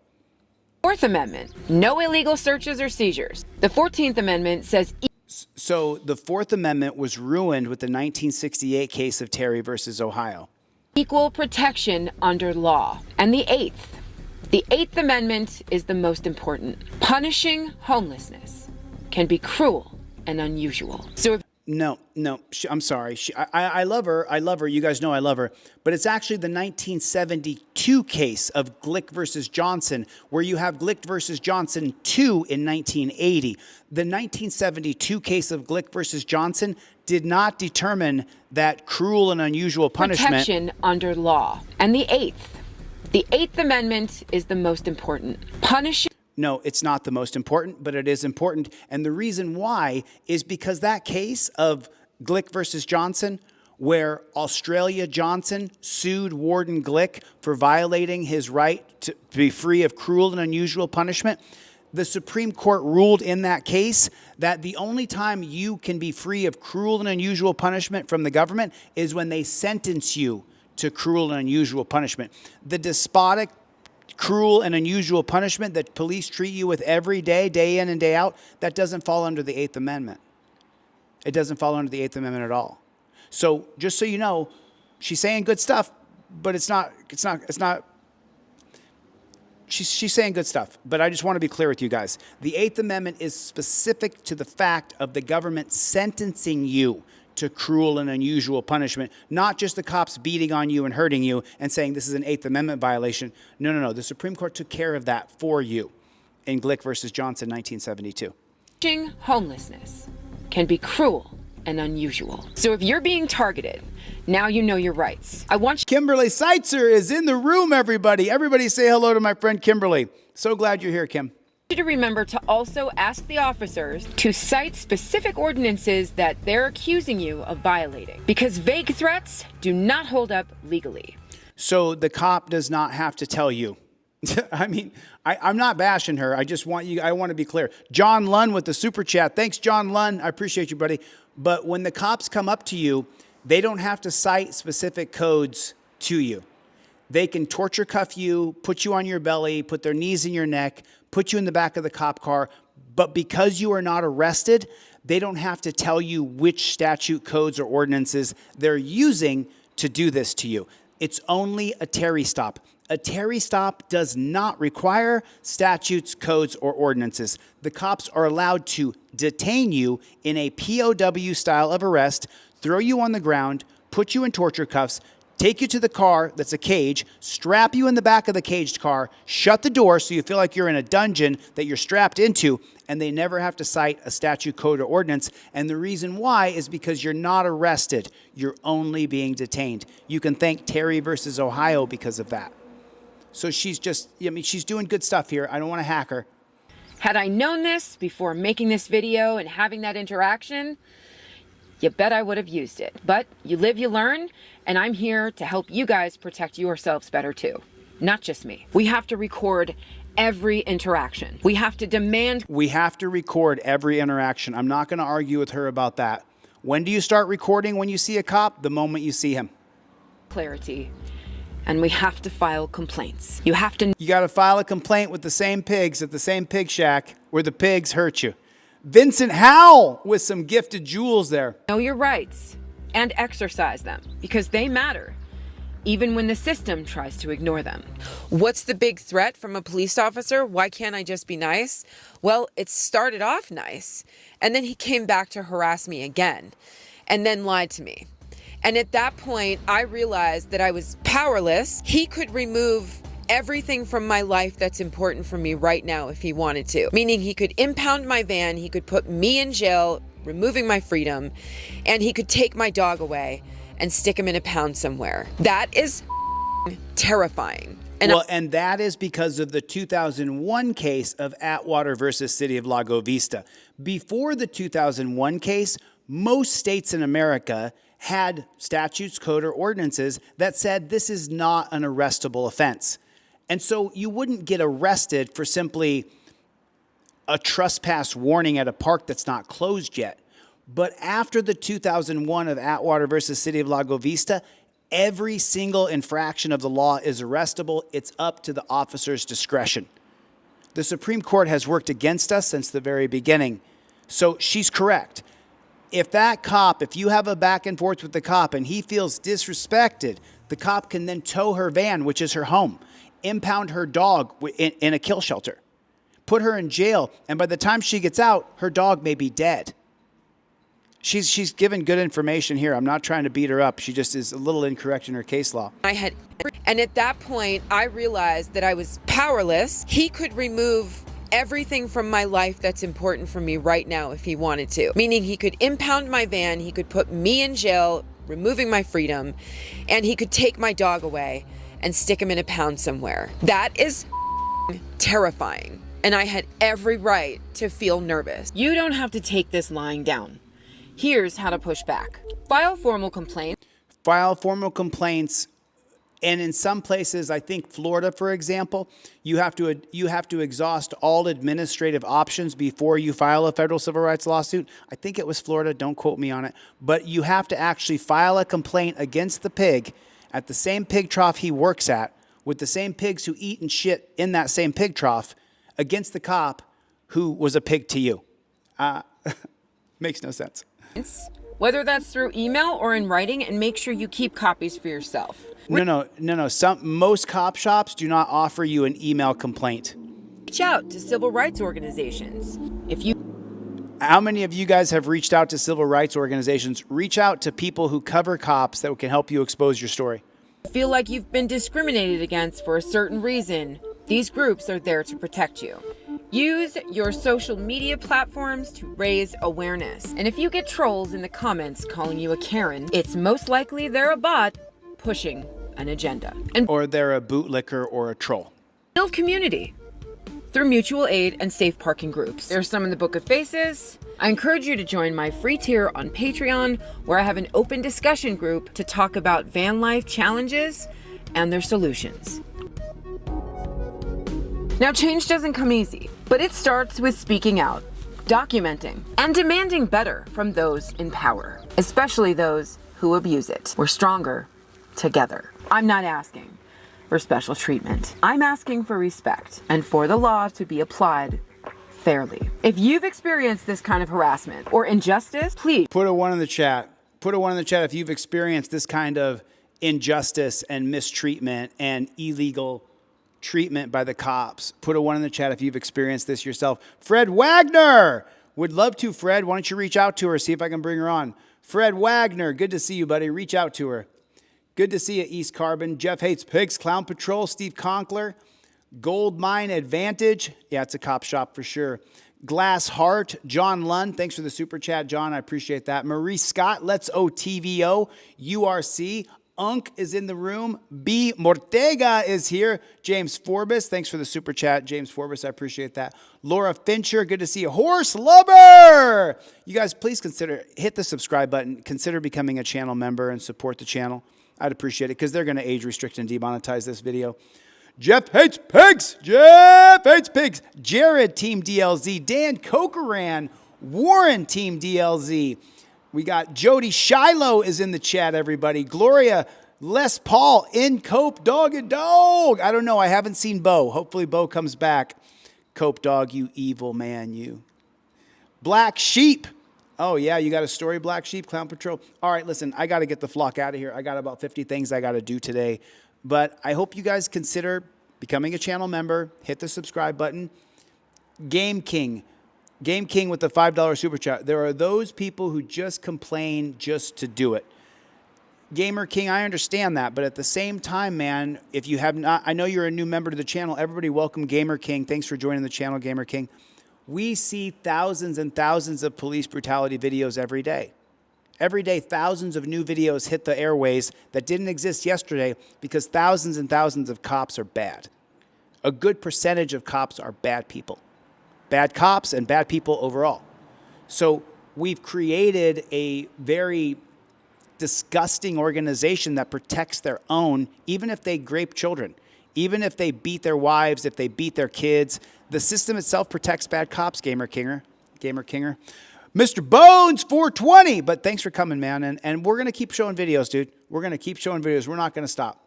Fourth Amendment, no illegal searches or seizures. The 14th Amendment says... So the Fourth Amendment was ruined with the 1968 case of Terry versus Ohio. Equal protection under law. And the 8th Amendment is the most important. Punishing homelessness can be cruel and unusual. So if No, I'm sorry. I love her. I love her. You guys know I love her. But it's actually the 1972 case of Glick versus Johnson, where you have Glick versus Johnson 2 in 1980. The 1972 case of Glick versus Johnson did not determine that cruel and unusual punishment. Protection under law. And the 8th Amendment is the most important. Punishing... No, it's not the most important, but it is important. And the reason why is because that case of Glick versus Johnson, where Australia Johnson sued Warden Glick for violating his right to be free of cruel and unusual punishment, the Supreme Court ruled in that case that the only time you can be free of cruel and unusual punishment from the government is when they sentence you to cruel and unusual punishment. The despotic, cruel and unusual punishment that police treat you with every day, day in and day out, that doesn't fall under the 8th Amendment. It doesn't fall under the 8th Amendment at all. So just so you know, she's saying good stuff, but she's saying good stuff. But I just want to be clear with you guys. The 8th Amendment is specific to the fact of the government sentencing you to cruel and unusual punishment, not just the cops beating on you and hurting you and saying this is an 8th Amendment violation. No. The Supreme Court took care of that for you in Glick versus Johnson, 1972. Punishing homelessness can be cruel and unusual. So if you're being targeted, now you know your rights. I want you... Kimberly Seitzer is in the room, everybody. Everybody say hello to my friend Kimberly. So glad you're here, Kim. To remember to also ask the officers to cite specific ordinances that they're accusing you of violating, because vague threats do not hold up legally. So the cop does not have to tell you. I mean, I'm not bashing her. I want to be clear. John Lunn with the super chat. Thanks, John Lunn. I appreciate you, buddy. But when the cops come up to you, they don't have to cite specific codes to you. They can torture cuff you, put you on your belly, put their knees in your neck, put you in the back of the cop car. But because you are not arrested, they don't have to tell you which statute codes or ordinances they're using to do this to you. It's only a Terry stop. A Terry stop does not require statutes, codes, or ordinances. The cops are allowed to detain you in a POW style of arrest, throw you on the ground, put you in torture cuffs, take you to the car that's a cage, strap you in the back of the caged car, shut the door so you feel like you're in a dungeon that you're strapped into, and they never have to cite a statute, code, or ordinance. And the reason why is because you're not arrested. You're only being detained. You can thank Terry versus Ohio because of that. So she's doing good stuff here. I don't want to hack her. Had I known this before making this video and having that interaction, you bet I would have used it. But you live, you learn, and I'm here to help you guys protect yourselves better too. Not just me. We have to record every interaction. We have to demand. We have to record every interaction. I'm not going to argue with her about that. When do you start recording when you see a cop? The moment you see him. Clarity. And we have to file complaints. You got to file a complaint with the same pigs at the same pig shack where the pigs hurt you. Vincent Howell with some gifted jewels there. Know your rights and exercise them because they matter, even when the system tries to ignore them. What's the big threat from a police officer? Why can't I just be nice? Well, it started off nice, and then he came back to harass me again, and then lied to me. And at that point, I realized that I was powerless. He could remove everything from my life that's important for me right now if he wanted to. Meaning he could impound my van, he could put me in jail, removing my freedom, and he could take my dog away and stick him in a pound somewhere. That is terrifying. And that is because of the 2001 case of Atwater versus City of Lago Vista. Before the 2001 case, most states in America had statutes, code, or ordinances that said this is not an arrestable offense. And so you wouldn't get arrested for simply a trespass warning at a park that's not closed yet. But after the 2001 of Atwater versus City of Lago Vista, every single infraction of the law is arrestable. It's up to the officer's discretion. The Supreme Court has worked against us since the very beginning. So she's correct. If you have a back and forth with the cop and he feels disrespected, the cop can then tow her van, which is her home, impound her dog in a kill shelter, put her in jail, and by the time she gets out, her dog may be dead. She's given good information here. I'm not trying to beat her up. She just is a little incorrect in her case law. And at that point, I realized that I was powerless. He could remove everything from my life that's important for me right now if he wanted to. Meaning he could impound my van, he could put me in jail, removing my freedom, and he could take my dog away and stick him in a pound somewhere. That is terrifying. And I had every right to feel nervous. You don't have to take this lying down. Here's how to push back. File formal complaints. File formal complaints. And in some places, I think Florida, for example, you have to exhaust all administrative options before you file a federal civil rights lawsuit. I think it was Florida. Don't quote me on it. But you have to actually file a complaint against the pig at the same pig trough he works at, with the same pigs who eat and shit in that same pig trough, against the cop who was a pig to you. Makes no sense. Whether that's through email or in writing, and make sure you keep copies for yourself. No. Most cop shops do not offer you an email complaint. Reach out to civil rights organizations. How many of you guys have reached out to civil rights organizations? Reach out to people who cover cops that can help you expose your story. Feel like you've been discriminated against for a certain reason, these groups are there to protect you. Use your social media platforms to raise awareness. And if you get trolls in the comments calling you a Karen, it's most likely they're a bot pushing an agenda. Or they're a bootlicker or a troll. Build community through mutual aid and safe parking groups. There's some in the Book of Faces. I encourage you to join my free tier on Patreon, where I have an open discussion group to talk about van life challenges and their solutions. Now, change doesn't come easy, but it starts with speaking out, documenting, and demanding better from those in power, especially those who abuse it. We're stronger together. I'm not asking for special treatment. I'm asking for respect and for the law to be applied fairly. If you've experienced this kind of harassment or injustice, please put a 1 in the chat. Put a 1 in the chat if you've experienced this kind of injustice and mistreatment and illegal treatment by the cops. Put a 1 in the chat if you've experienced this yourself. Fred Wagner would love to. Fred, why don't you reach out to her, see if I can bring her on. Fred Wagner, good to see you, buddy. Reach out to her. Good to see you, East Carbon. Jeff Hates Pigs, Clown Patrol, Steve Conkler, Gold Mine Advantage. Yeah, it's a cop shop for sure. Glass Heart, John Lund. Thanks for the super chat, John. I appreciate that. Marie Scott, Let's OTVO, URC. Unk is in the room. B. Mortega is here. James Forbes, thanks for the super chat. James Forbes, I appreciate that. Laura Fincher, good to see you. Horse Lover! You guys, please hit the subscribe button. Consider becoming a channel member and support the channel. I'd appreciate it because they're going to age restrict and demonetize this video. Jeff Hates Pigs! Jeff Hates Pigs! Jared, Team DLZ. Dan Cochran, Warren, Team DLZ. We got Jody Shiloh is in the chat, everybody. Gloria Les Paul in Cope Dog and Dog. I don't know. I haven't seen Bo. Hopefully Bo comes back. Cope Dog, you evil man, you. Black Sheep. Oh, yeah, you got a story, Black Sheep, Clown Patrol? All right, listen, I got to get the flock out of here. I got about 50 things I got to do today. But I hope you guys consider becoming a channel member. Hit the subscribe button. Game King with the $5 super chat. There are those people who just complain just to do it. Gamer King, I understand that, but at the same time, man, if you have not, I know you're a new member to the channel. Everybody welcome Gamer King. Thanks for joining the channel, Gamer King. We see thousands and thousands of police brutality videos every day. Every day, thousands of new videos hit the airways that didn't exist yesterday because thousands and thousands of cops are bad. A good percentage of cops are bad people. Bad cops and bad people overall. So we've created a very disgusting organization that protects their own, even if they grape children, even if they beat their wives, if they beat their kids. The system itself protects bad cops, Gamer Kinger. Mr. Bones 420, but thanks for coming, man. And we're going to keep showing videos, dude. We're going to keep showing videos. We're not going to stop.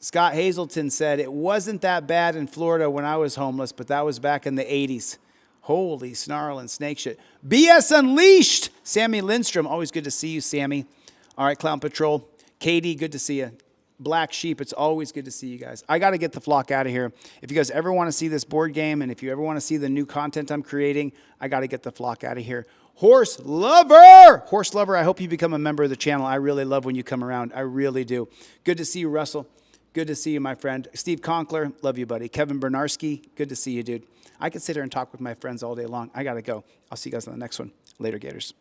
Scott Hazelton said, it wasn't that bad in Florida when I was homeless, but that was back in the 80s. Holy snarling snake shit. BS Unleashed. Sammy Lindstrom. Always good to see you, Sammy. All right, Clown Patrol. Katie, good to see you. Black Sheep, it's always good to see you guys. I got to get the flock out of here. If you guys ever want to see this board game and if you ever want to see the new content I'm creating, I got to get the flock out of here. Horse Lover, I hope you become a member of the channel. I really love when you come around. I really do. Good to see you, Russell. Good to see you, my friend. Steve Conkler, love you, buddy. Kevin Bernarski, good to see you, dude. I could sit here and talk with my friends all day long. I got to go. I'll see you guys on the next one. Later, Gators.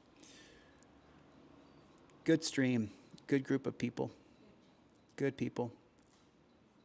Good stream. Good group of people. Good people.